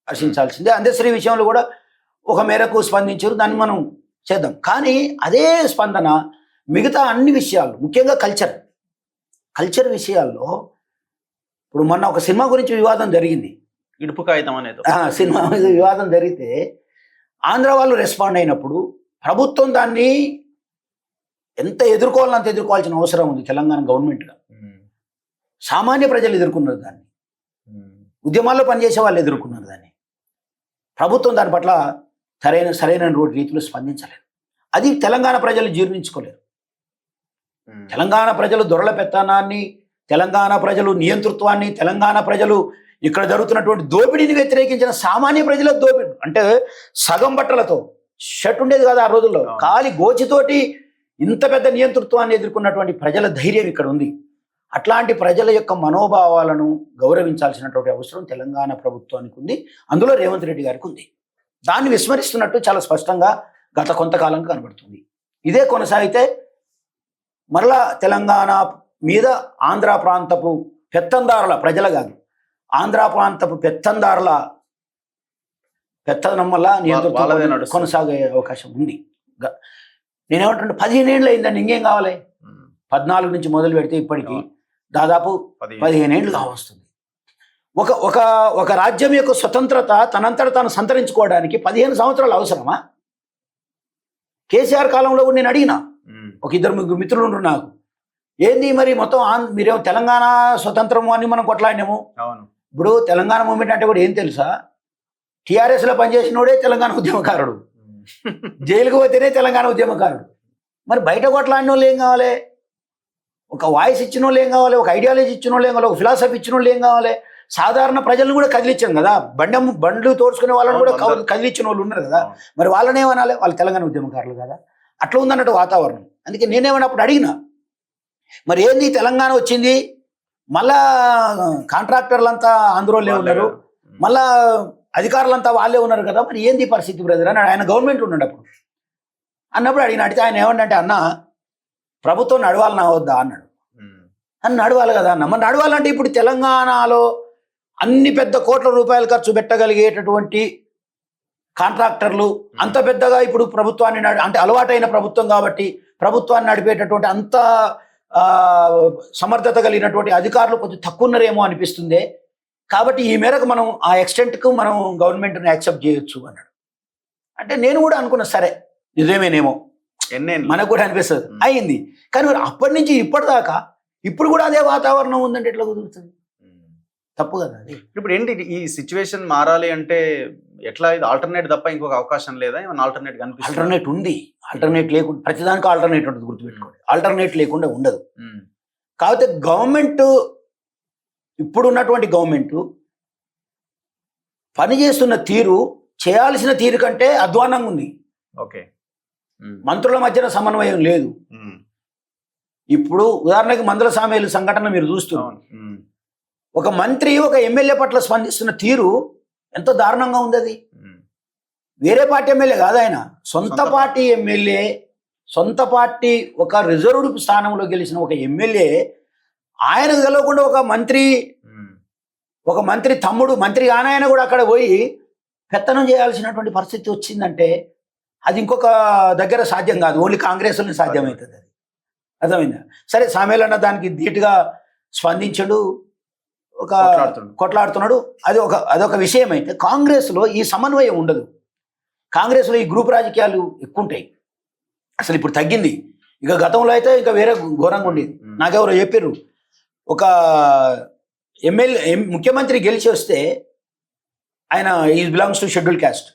హర్షించాల్సిందే. అందశ్రీ విషయంలో కూడా ఒక మేరకు స్పందించారు, దాన్ని మనం చేద్దాం. కానీ అదే స్పందన మిగతా అన్ని విషయాలు, ముఖ్యంగా కల్చర్ విషయాల్లో, ఇప్పుడు మొన్న ఒక సినిమా గురించి వివాదం జరిగింది, ఇడుపు కాగితం అనేది సినిమా మీద వివాదం జరిగితే ఆంధ్ర వాళ్ళు రెస్పాండ్ అయినప్పుడు ప్రభుత్వం దాన్ని ఎంత ఎదుర్కోవాలని అంత ఎదుర్కోవాల్సిన అవసరం ఉంది. తెలంగాణ గవర్నమెంట్గా సామాన్య ప్రజలు ఎదుర్కొన్నారు దాన్ని, ఉద్యమాల్లో పనిచేసే వాళ్ళు ఎదుర్కొన్నారు దాన్ని. ప్రభుత్వం దాని పట్ల సరైన రీతిలో స్పందించలేదు. అది తెలంగాణ ప్రజలు జీర్ణించుకోలేరు. తెలంగాణ ప్రజలు దొరల పెత్తనాన్ని, తెలంగాణ ప్రజలు నియంతృత్వాన్ని, తెలంగాణ ప్రజలు ఇక్కడ జరుగుతున్నటువంటి దోపిడీని వ్యతిరేకించిన సామాన్య ప్రజల దోపిడీ, అంటే సగం బట్టలతో షర్ట్ ఉండేది కదా ఆ రోజుల్లో. అవును. ఖాళీ గోచితోటి ఇంత పెద్ద నియంతృత్వాన్ని ఎదుర్కొన్నటువంటి ప్రజల ధైర్యం ఇక్కడ ఉంది. అట్లాంటి ప్రజల యొక్క మనోభావాలను గౌరవించాల్సినటువంటి అవసరం తెలంగాణ ప్రభుత్వానికి ఉంది, అందులో రేవంత్ రెడ్డి గారికి ఉంది. దాన్ని విస్మరిస్తున్నట్టు చాలా స్పష్టంగా గత కొంతకాలంగా కనబడుతుంది. ఇదే కొనసాగితే మరలా తెలంగాణ మీద ఆంధ్ర ప్రాంతపు పెత్తందారుల, ప్రజల కాదు, ఆంధ్ర ప్రాంతపు పెత్తందారుల పెత్తనం వల్ల వాళ్ళదే నియంతృత్వం నడుస్తుంది. కొనసాగే అవకాశం ఉంది. నేనేమంటుంటే 15 ఏళ్ళు అయిందండి, ఇంకేం కావాలి? 14 నుంచి మొదలు పెడితే ఇప్పటికీ దాదాపు 15 ఏళ్ళు కావస్తుంది. ఒక ఒక ఒక రాజ్యం యొక్క స్వతంత్రత తనంతట తాను సంతరించుకోవడానికి 15 సంవత్సరాలు అవసరమా? కేసీఆర్ కాలంలో కూడా నేను అడిగిన, ఒక 2-3 మిత్రులు ఉన్నారు నాకు, ఏంది మరి మొత్తం మీరేమో తెలంగాణ స్వతంత్రము అని మనం కొట్లాడినాము. అవును. ఇప్పుడు తెలంగాణ మూమెంట్ అంటే కూడా ఏం తెలుసా? టీఆర్ఎస్లో పనిచేసినోడే తెలంగాణ ఉద్యమకారుడు, జైలుకు పోతేనే తెలంగాణ ఉద్యమకారుడు. మరి బయట కొట్లాడిన వాళ్ళు ఏం కావాలి? ఒక వాయిస్ ఇచ్చిన వాళ్ళు ఏం కావాలి? ఒక ఐడియాలజీ ఇచ్చిన వాళ్ళు ఏం కావాలి? ఒక ఫిలాసఫీ ఇచ్చిన వాళ్ళు ఏం కావాలి? సాధారణ ప్రజలను కూడా కదిలించాం కదా, బండ్లు తోడ్చుకునే వాళ్ళని కూడా కదిలించిన వాళ్ళు ఉన్నారు కదా, మరి వాళ్ళని ఏమనాలి? వాళ్ళు తెలంగాణ ఉద్యమకారులు కదా. అట్లా ఉందన్నట్టు వాతావరణం. అందుకే నేనేమన్నప్పుడు అడిగిన, మరి ఏంది తెలంగాణ వచ్చింది, మళ్ళా కాంట్రాక్టర్లంతా ఆంధ్రోళ్ళే ఉన్నారు, మళ్ళా అధికారులంతా వాళ్ళే ఉన్నారు కదా, మరి ఏంది పరిస్థితి బ్రదర్ అని ఆయన గవర్నమెంట్ ఉన్నాడు అన్నప్పుడు అడిగితే ఆయన ఏమంటే, అన్న ప్రభుత్వం నడవాలన్నా వద్దా అన్నాడు. అని నడవాలి కదా అన్న. మరి నడవాలంటే ఇప్పుడు తెలంగాణలో అన్ని పెద్ద కోట్ల రూపాయలు ఖర్చు పెట్టగలిగేటటువంటి కాంట్రాక్టర్లు, అంత పెద్దగా ఇప్పుడు ప్రభుత్వాన్ని అంటే అలవాటైన ప్రభుత్వం కాబట్టి ప్రభుత్వాన్ని నడిపేటటువంటి అంత సమర్థత కలిగినటువంటి అధికారులు కొంచెం తక్కువ ఉన్నారేమో అనిపిస్తుంది. కాబట్టి ఈ మేరకు మనం ఆ ఎక్స్టెంట్కు మనం గవర్నమెంట్ని యాక్సెప్ట్ చేయొచ్చు అన్నాడు. అంటే నేను కూడా అనుకున్నా, సరే నిజమేనేమో, మనకు కూడా అనిపిస్తుంది, అయింది. కానీ మరి అప్పటి నుంచి ఇప్పటిదాకా ఇప్పుడు కూడా అదే వాతావరణం ఉందంటే ఎట్లా కుదురుతుంది? తప్పు కదా అది. ఇప్పుడు ఏంటి ఈ సిచ్యువేషన్ మారాలి అంటే ఎట్లా? ఇది ఆల్టర్నేట్ తప్ప ఇంకొక అవకాశం లేదా? ఏమైనా ఆల్టర్నేట్ కనిపిస్తుంది? ఆల్టర్నేట్ ఉంది. ఆల్టర్నేట్ లేకుండా ప్రతిదానికి ఆల్టర్నేట్ ఉంటుంది, గుర్తుపెట్టుకోండి. ఆల్టర్నేట్ లేకుండా ఉండదు. కాకపోతే గవర్నమెంట్, ఇప్పుడున్నటువంటి గవర్నమెంట్ పనిచేస్తున్న తీరు చేయాల్సిన తీరు కంటే అధ్వానంగా ఉంది. ఓకే. మంత్రుల మధ్యన సమన్వయం లేదు. ఇప్పుడు ఉదాహరణకి మందుల సామేలు సంఘటన మీరు చూస్తున్నారు. ఒక మంత్రి ఒక ఎమ్మెల్యే పట్ల స్పందిస్తున్న తీరు ఎంత దారుణంగా ఉంది. అది వేరే పార్టీ ఎమ్మెల్యే కాదు, ఆయన సొంత పార్టీ ఎమ్మెల్యే, సొంత పార్టీ ఒక రిజర్వ్డ్ స్థానంలో గెలిచిన ఒక ఎమ్మెల్యే, ఆయనకు తెలవకుండా ఒక మంత్రి తమ్ముడు, మంత్రి ఆయన కూడా అక్కడ పోయి పెత్తనం చేయాల్సినటువంటి పరిస్థితి వచ్చిందంటే అది ఇంకొక దగ్గర సాధ్యం కాదు, ఓన్లీ కాంగ్రెస్లోనే సాధ్యమవుతుంది. అది అర్థమైందా? సరే, సామేలన్న దానికి ధీటుగా స్పందించడు, ఒక కొట్లాడుతున్నాడు, అదొక విషయం. అయితే కాంగ్రెస్లో ఈ సమన్వయం ఉండదు. కాంగ్రెస్లో ఈ గ్రూప్ రాజకీయాలు ఎక్కువ ఉంటాయి. అసలు ఇప్పుడు తగ్గింది. ఇక గతంలో అయితే ఇంకా వేరే ఘోరంగా ఉండేది. నాకెవరో చెప్పారు, ఒక ముఖ్యమంత్రి గెలిచి వస్తే ఆయన ఈ బిలాంగ్స్ టు షెడ్యూల్ క్యాస్ట్,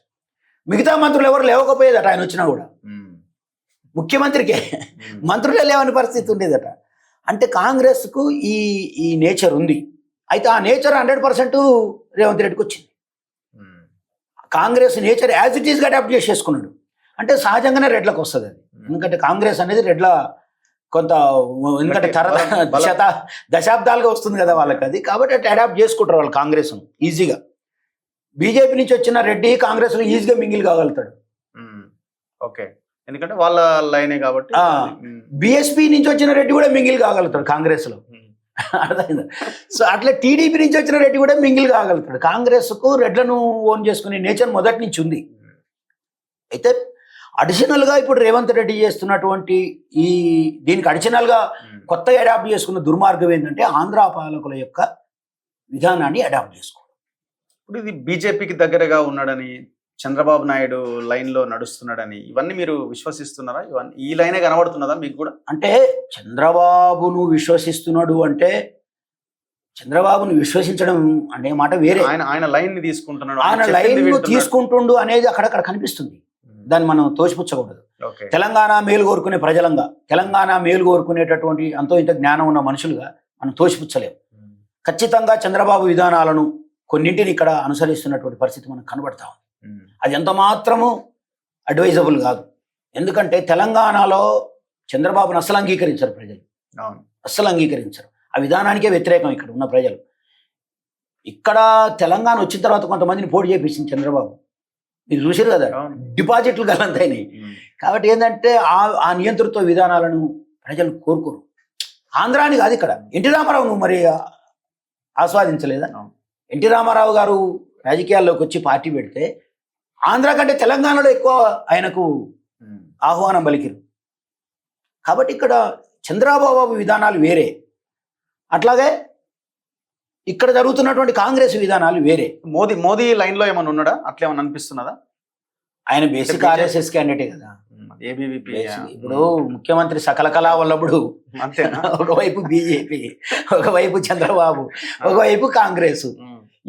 మిగతా మంత్రులు ఎవరు లేవకపోయేదట ఆయన వచ్చినా కూడా. ముఖ్యమంత్రికే మంత్రులే లేవని పరిస్థితి ఉండేదట. అంటే కాంగ్రెస్కు ఈ నేచర్ ఉంది. అయితే ఆ నేచర్ 100% రేవంత్ రెడ్డికి వచ్చింది. కాంగ్రెస్ నేచర్ యాజ్ ఇట్ ఈస్గా అడాప్ట్ చేసేసుకున్నాడు. అంటే సహజంగానే రెడ్లకు వస్తుంది అది. ఎందుకంటే కాంగ్రెస్ అనేది రెడ్ల కొంత, ఎందుకంటే దశాబ్దాలుగా వస్తుంది కదా వాళ్ళకి అది. కాబట్టి అట్లా అడాప్ట్ చేసుకుంటారు వాళ్ళు కాంగ్రెస్ ఈజీగా. బీజేపీ నుంచి వచ్చిన రెడ్డి కాంగ్రెస్లో ఈజీగా మింగిల్ కాగలుగుతాడు. ఓకే, ఎందుకంటే వాళ్ళ లైనే కాబట్టి. బీఎస్పీ నుంచి వచ్చిన రెడ్డి కూడా మింగిల్ కాగలుగుతాడు కాంగ్రెస్లో, అర్థమైందా? సో అట్లా టీడీపీ నుంచి వచ్చిన రెడ్డి కూడా మింగిల్ కాగలుగుతాడు. కాంగ్రెస్కు రెడ్లను ఓన్ చేసుకునే నేచర్ మొదటి నుంచి ఉంది. అయితే అడిషనల్గా ఇప్పుడు రేవంత్ రెడ్డి చేస్తున్నటువంటి దీనికి అడిషనల్గా కొత్తగా అడాప్ట్ చేసుకున్న దుర్మార్గం ఏంటంటే ఆంధ్ర పాలకుల యొక్క విధానాన్ని అడాప్ట్ చేసుకోవడం. ఇప్పుడు ఇది బీజేపీకి దగ్గరగా ఉన్నాడని, చంద్రబాబు నాయుడు లైన్లో నడుస్తున్నాడని, ఇవన్నీ మీరు విశ్వసిస్తున్నారా? ఇవన్నీ ఈ లైనే కనబడుతున్నదా మీకు కూడా? అంటే చంద్రబాబును విశ్వసిస్తున్నాడు అంటే, చంద్రబాబును విశ్వసించడం అనే మాట వేరే. ఆయన లైన్ ని తీసుకుంటున్నాడు, ఆయన లైన్ తీసుకుంటుండు అనేది అక్కడక్కడ కనిపిస్తుంది. దాన్ని మనం తోసిపుచ్చకూడదు. తెలంగాణ మేలు కోరుకునే ప్రజలంగా, తెలంగాణ మేలు కోరుకునేటటువంటి అంతో ఇంత జ్ఞానం ఉన్న మనుషులుగా మనం తోసిపుచ్చలేము. ఖచ్చితంగా చంద్రబాబు విధానాలను కొన్నింటిని ఇక్కడ అనుసరిస్తున్నటువంటి పరిస్థితి మనకు కనబడతా ఉంది. అది ఎంత మాత్రము అడ్వైజబుల్ కాదు. ఎందుకంటే తెలంగాణలో చంద్రబాబును అస్సలు అంగీకరించారు ప్రజలు, అవును. అస్సలు అంగీకరించారు. ఆ విధానానికే వ్యతిరేకం ఇక్కడ ఉన్న ప్రజలు. ఇక్కడ తెలంగాణ వచ్చిన తర్వాత కొంతమందిని పోటీ చేపించింది చంద్రబాబు, మీరు చూసారు కదా, అవును. డిపాజిట్లు గలంతైనాయి. కాబట్టి ఏంటంటే ఆ నియంతృత్వ విధానాలను ప్రజలు కోరుకోరు. ఆంధ్రాని కాదు, ఇక్కడ ఎన్టీ రామారావు నువ్వు మరి ఆస్వాదించలేదా? అవును. ఎన్టీ రామారావు గారు రాజకీయాల్లోకి వచ్చి పార్టీ పెడితే ఆంధ్ర కంటే తెలంగాణలో ఎక్కువ ఆయనకు ఆహ్వానం పలికిరు. కాబట్టి ఇక్కడ చంద్రబాబు విధానాలు వేరే, అట్లాగే ఇక్కడ జరుగుతున్నటువంటి కాంగ్రెస్ విధానాలు వేరే. మోదీ లైన్ లో ఏమైనా ఉన్నాడా? అట్లా ఏమైనా అనిపిస్తున్నదా? ఆయన బేసిక్ ఆర్ఎస్ఎస్ క్యాండిడేటే కదా. ఏబీవీపీ ఇప్పుడు ముఖ్యమంత్రి సకల కళా వల్లప్పుడు అంతేనా? ఒకవైపు బీజేపీ, ఒకవైపు చంద్రబాబు, ఒకవైపు కాంగ్రెస్.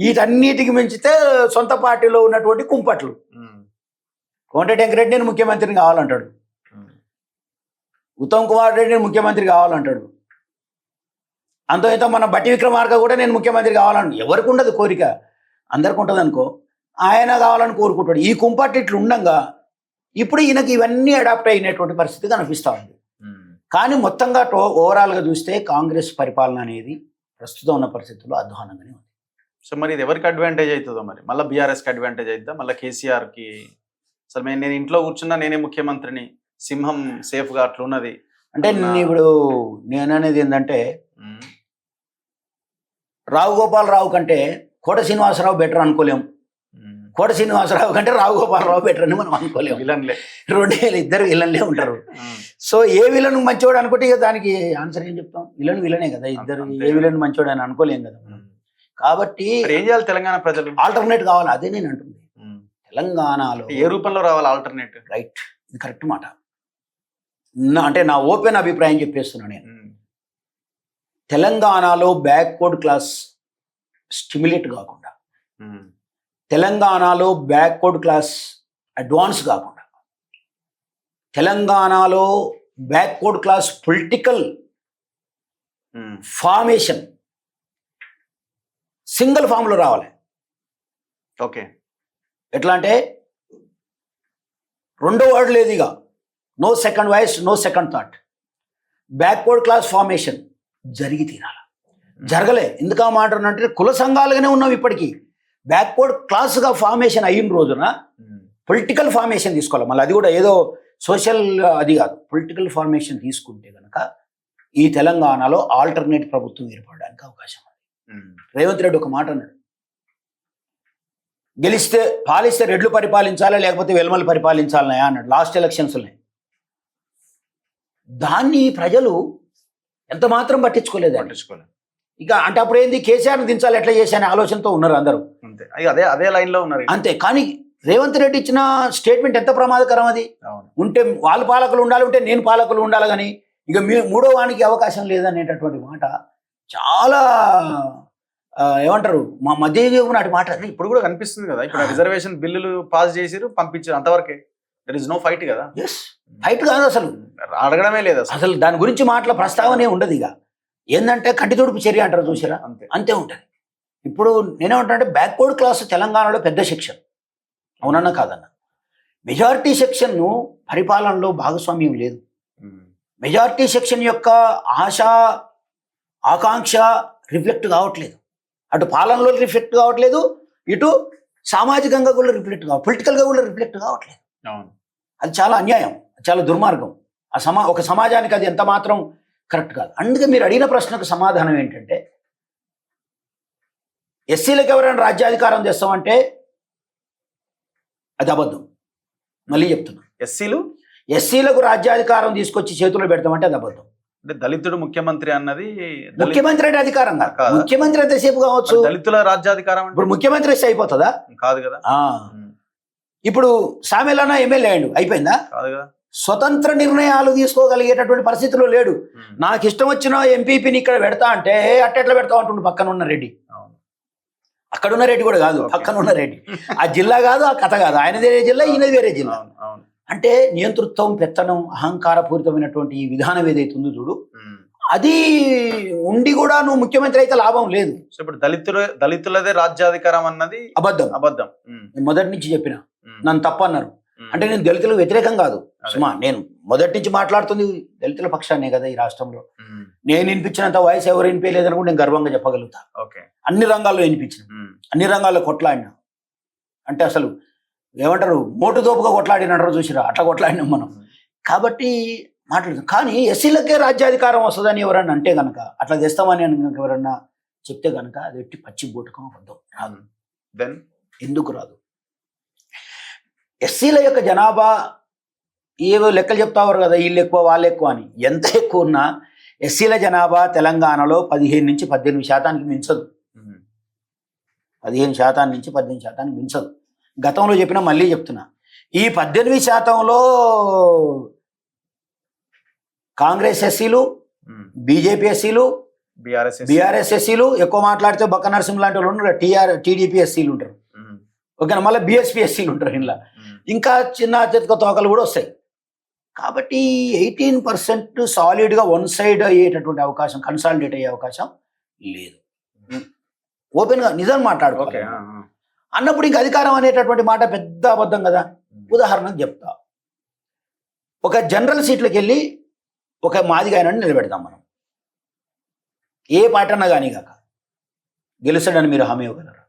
వీటన్నిటికి మించితే సొంత పార్టీలో ఉన్నటువంటి కుంపట్లు. కోమటిరెడ్డి వెంకరెడ్డి నేను ముఖ్యమంత్రిని కావాలంటాడు, ఉత్తమ్ కుమార్ రెడ్డి నేను ముఖ్యమంత్రి కావాలంటాడు, అంతో ఇంతో మన బట్టి విక్రమార్క కూడా నేను ముఖ్యమంత్రి కావాలని. ఎవరికి ఉండదు కోరిక, అందరికి ఉంటుంది అనుకో. ఆయన కావాలని కోరుకుంటాడు. ఈ కుంపట్లు ఇట్లు ఉండగా ఇప్పుడు ఈయనకి ఇవన్నీ అడాప్ట్ అయినటువంటి పరిస్థితి కనిపిస్తూ ఉంది. కానీ మొత్తంగా ఓవరాల్గా చూస్తే కాంగ్రెస్ పరిపాలన అనేది ప్రస్తుతం ఉన్న పరిస్థితుల్లో అధ్వానంగానే ఉంది. సో మరి ఇది ఎవరికి అడ్వాంటేజ్ అవుతుందో? మరి మళ్ళీ బీఆర్ఎస్కి అడ్వాంటేజ్ అవుతుందా? మళ్ళీ కేసీఆర్కి అసలు నేను ఇంట్లో కూర్చున్నా నేనే ముఖ్యమంత్రిని, సింహం సేఫ్గా అట్లున్నది అంటే ఇప్పుడు నేను అనేది ఏంటంటే రావు గోపాలరావు కంటే కోట శ్రీనివాసరావు బెటర్ అనుకోలేము, కోట శ్రీనివాసరావు కంటే రావు గోపాలరావు బెటర్ అని మనం అనుకోలేము. విలన్లే, ఇద్దరు విలన్లే ఉంటారు. సో ఏ విలన్ మంచివాడు అనుకుంటే ఇక దానికి ఆన్సర్ ఏం చెప్తాం? విలనే కదా ఇద్దరు. ఏ విలన్ మంచివాడు అని అనుకోలేం కదా మనం. కాబట్టి ఏం చేయాలి తెలంగాణ ప్రజలు? ఆల్టర్నేట్ కావాలి. అదే నేను అంటుంది. తెలంగాణలో ఏ రూపంలో రావాలి ఆల్టర్నేట్? రైట్, ఇది కరెక్ట్ మాట. అంటే నా ఓపెన్ అభిప్రాయం చెప్పేస్తున్నా నేను. తెలంగాణలో బ్యాక్వర్డ్ క్లాస్ స్టిమ్యులేట్ కాకుండా, తెలంగాణలో బ్యాక్వర్డ్ క్లాస్ అడ్వాన్స్ కాకుండా, తెలంగాణలో backward class political formation single ఫామ్లో రావాలి. ఓకే, ఎట్లా అంటే రెండో వర్డ్ లేదు ఇక, no second voice, no second thought. Backward class formation జరిగి తీరాలి. జరగలే. ఎందుకు ఆ మాట అంటే కుల సంఘాలుగానే ఉన్నాం ఇప్పటికీ. బ్యాక్వర్డ్ క్లాస్గా ఫార్మేషన్ అయిన రోజున పొలిటికల్ ఫార్మేషన్ తీసుకోవాలి. మళ్ళీ అది కూడా ఏదో సోషల్ అది కాదు, పొలిటికల్ ఫార్మేషన్ తీసుకుంటే కనుక ఈ తెలంగాణలో ఆల్టర్నేట్ ప్రభుత్వం ఏర్పడడానికి అవకాశం ఉంది. రేవంత్ రెడ్డి ఒక మాట అన్నాడు, పాలిస్తే రెడ్లు పరిపాలించాలా లేకపోతే వెల్మలు పరిపాలించాలన్నాయా అన్నాడు లాస్ట్ ఎలక్షన్స్లో. దాన్ని ప్రజలు ఎంత మాత్రం పట్టించుకోలేదు. ఇక అంటే అప్పుడు ఏంది, కేసీఆర్ని దించాలి ఎట్లా చేశానే ఆలోచనతో ఉన్నారు అందరూ. అదే లైన్ లో ఉన్నారు అంతే. కానీ రేవంత్ రెడ్డి ఇచ్చిన స్టేట్మెంట్ ఎంత ప్రమాదకరం అది. ఉంటే వాళ్ళు పాలకులు ఉండాలి, ఉంటే నేను పాలకులు ఉండాలి, కానీ ఇక మూడో వానికి అవకాశం లేదనేటటువంటి మాట చాలా ఏమంటారు మా మధ్య నాటి మాట. ఇప్పుడు కూడా కనిపిస్తుంది కదా, ఇప్పుడు రిజర్వేషన్ బిల్లులు పాస్ చేసిరు, పంపించారు, అంతవరకే. దర్ ఇస్ నో ఫైట్ కదా. ఎస్, ఫైట్ కాదు అసలు, అడగడమే లేదు అసలు. దాని గురించి మాటల ప్రస్తావనే ఉండదు. ఇక ఏంటంటే కంటితుడుపు చర్య అంటారు చూసారా, అంతే ఉంటుంది. ఇప్పుడు నేనేమంటానంటే బ్యాక్వర్డ్ క్లాస్ తెలంగాణలో పెద్ద సెక్షన్, అవునన్నా కాదన్నా. మెజారిటీ సెక్షన్ను పరిపాలనలో భాగస్వామ్యం లేదు. మెజారిటీ సెక్షన్ యొక్క ఆశ ఆకాంక్ష రిఫ్లెక్ట్ కావట్లేదు. అటు పాలనలో రిఫ్లెక్ట్ కావట్లేదు, ఇటు సామాజికంగా కూడా రిఫ్లెక్ట్ పొలిటికల్గా కూడా రిఫ్లెక్ట్ కావట్లేదు. అది చాలా అన్యాయం, చాలా దుర్మార్గం. ఒక సమాజానికి అది ఎంత మాత్రం కరెక్ట్ కాదు. అందుకే మీరు అడిగిన ప్రశ్నకు సమాధానం ఏంటంటే, ఎస్సీలకు ఎవరైనా రాజ్యాధికారం చేస్తామంటే అది అబద్ధం. మళ్ళీ చెప్తున్నా, ఎస్సీలకు రాజ్యాధికారం తీసుకొచ్చి చేతుల్లో పెడతామంటే అది అబద్ధం. అంటే దళితుడు ముఖ్యమంత్రి అన్నది ముఖ్యమంత్రి అంటే అధికారం కాదు. ముఖ్యమంత్రి ఎంతసేపు కావచ్చు, దళితుల రాజ్యాధికారం ఇప్పుడు ముఖ్యమంత్రి వస్తే అయిపోతుందా? కాదు కదా. ఇప్పుడు సామెలన్నా ఎమ్మెల్యే అయ్యాడు, అయిపోయిందా? కాదు కదా. స్వతంత్ర నిర్ణయాలు తీసుకోగలిగేటటువంటి పరిస్థితిలో లేడు. నాకు ఇష్టం వచ్చిన ఎంపీపీని ఇక్కడ పెడతా అంటే అట్టెట్లా పెడతా అంటుండు పక్కన ఉన్న రెడ్డి. అక్కడున్న రెడ్డి కూడా కాదు, పక్కన ఉన్న రెడ్డి. ఆ జిల్లా కాదు, ఆ కథ కాదు. ఆయనది వేరే జిల్లా, ఈయనది వేరే జిల్లా. అంటే నియంతృత్వం, పెత్తనం, అహంకారపూరితమైనటువంటి ఈ విధానం ఏదైతుందో చూడు, అది ఉండి కూడా నువ్వు ముఖ్యమంత్రి అయితే లాభం లేదు. సో ఇప్పుడు దళితులదే రాజ్యాధికారం అన్నది అబద్ధం. మొదటి నుంచి చెప్పిన, నన్ను తప్పన్నారు. అంటే నేను దళితులకు వ్యతిరేకం కాదు సుమా, నేను మొదటి నుంచి మాట్లాడుతుంది దళితుల పక్షాన్నే కదా ఈ రాష్ట్రంలో. నేను వినిపించినంత వాయిస్ ఎవరు వినిపించలేదని కూడా నేను గర్వంగా చెప్పగలుగుతా. అన్ని రంగాల్లో వినిపించిన, అన్ని రంగాల్లో కొట్లాడినా. అంటే అసలు ఏమంటారు, మోటుదోపుగా కొట్లాడినంటారు చూసిరా, అట్లా కొట్లాడినాం మనం. కాబట్టి మాట్లాడుతాం. కానీ ఎస్సీలకే రాజ్యాధికారం వస్తుందని ఎవరన్నా అంటే కనుక, అట్లా తెస్తామని ఎవరన్నా చెప్తే కనుక అది ఎట్టి పచ్చి బూటకం అబద్ధం. రాదు. దెన్ ఎందుకు రాదు? ఎస్సీల యొక్క జనాభా ఏవో లెక్కలు చెప్తావారు కదా, వీళ్ళు ఎక్కువ వాళ్ళు ఎక్కువ అని. ఎంత ఎక్కువ ఉన్నా ఎస్సీల జనాభా తెలంగాణలో 15 నుంచి 18% మించదు. 15% నుంచి 18% మించదు. గతంలో చెప్పినా మళ్ళీ చెప్తున్నా, ఈ 18%లో కాంగ్రెస్ ఎస్సీలు, బీజేపీ ఎస్సీలు, బీఆర్ఎస్ ఎస్సీలు, ఎక్కువ మాట్లాడితే బక్క నరసింహ లాంటి వాళ్ళు ఉంటారు, టీడీపీ ఎస్సీలు ఉంటారు, ఓకేనా, మళ్ళీ బీఎస్పీ ఎస్సీలు ఉంటారు, ఇలా ఇంకా చిన్న చితక తోకలు కూడా వస్తాయి. కాబట్టి 18% సాలిడ్గా వన్ సైడ్ అయ్యేటటువంటి అవకాశం, కన్సాలిడేట్ అయ్యే అవకాశం లేదు. ఓపెన్గా నిజం మాట్లాడుకోవాలి అన్నప్పుడు ఇంక అధికారం అనేటటువంటి మాట పెద్ద అబద్ధం కదా. ఉదాహరణకు చెప్తా, ఒక జనరల్ సీట్లకు వెళ్ళి ఒక మాదిగాయనని నిలబెడతాం మనం, ఏ పార్టీ అన్నా కానీ కాక గెలుస్తాడని మీరు హామీ ఇవ్వగలరా?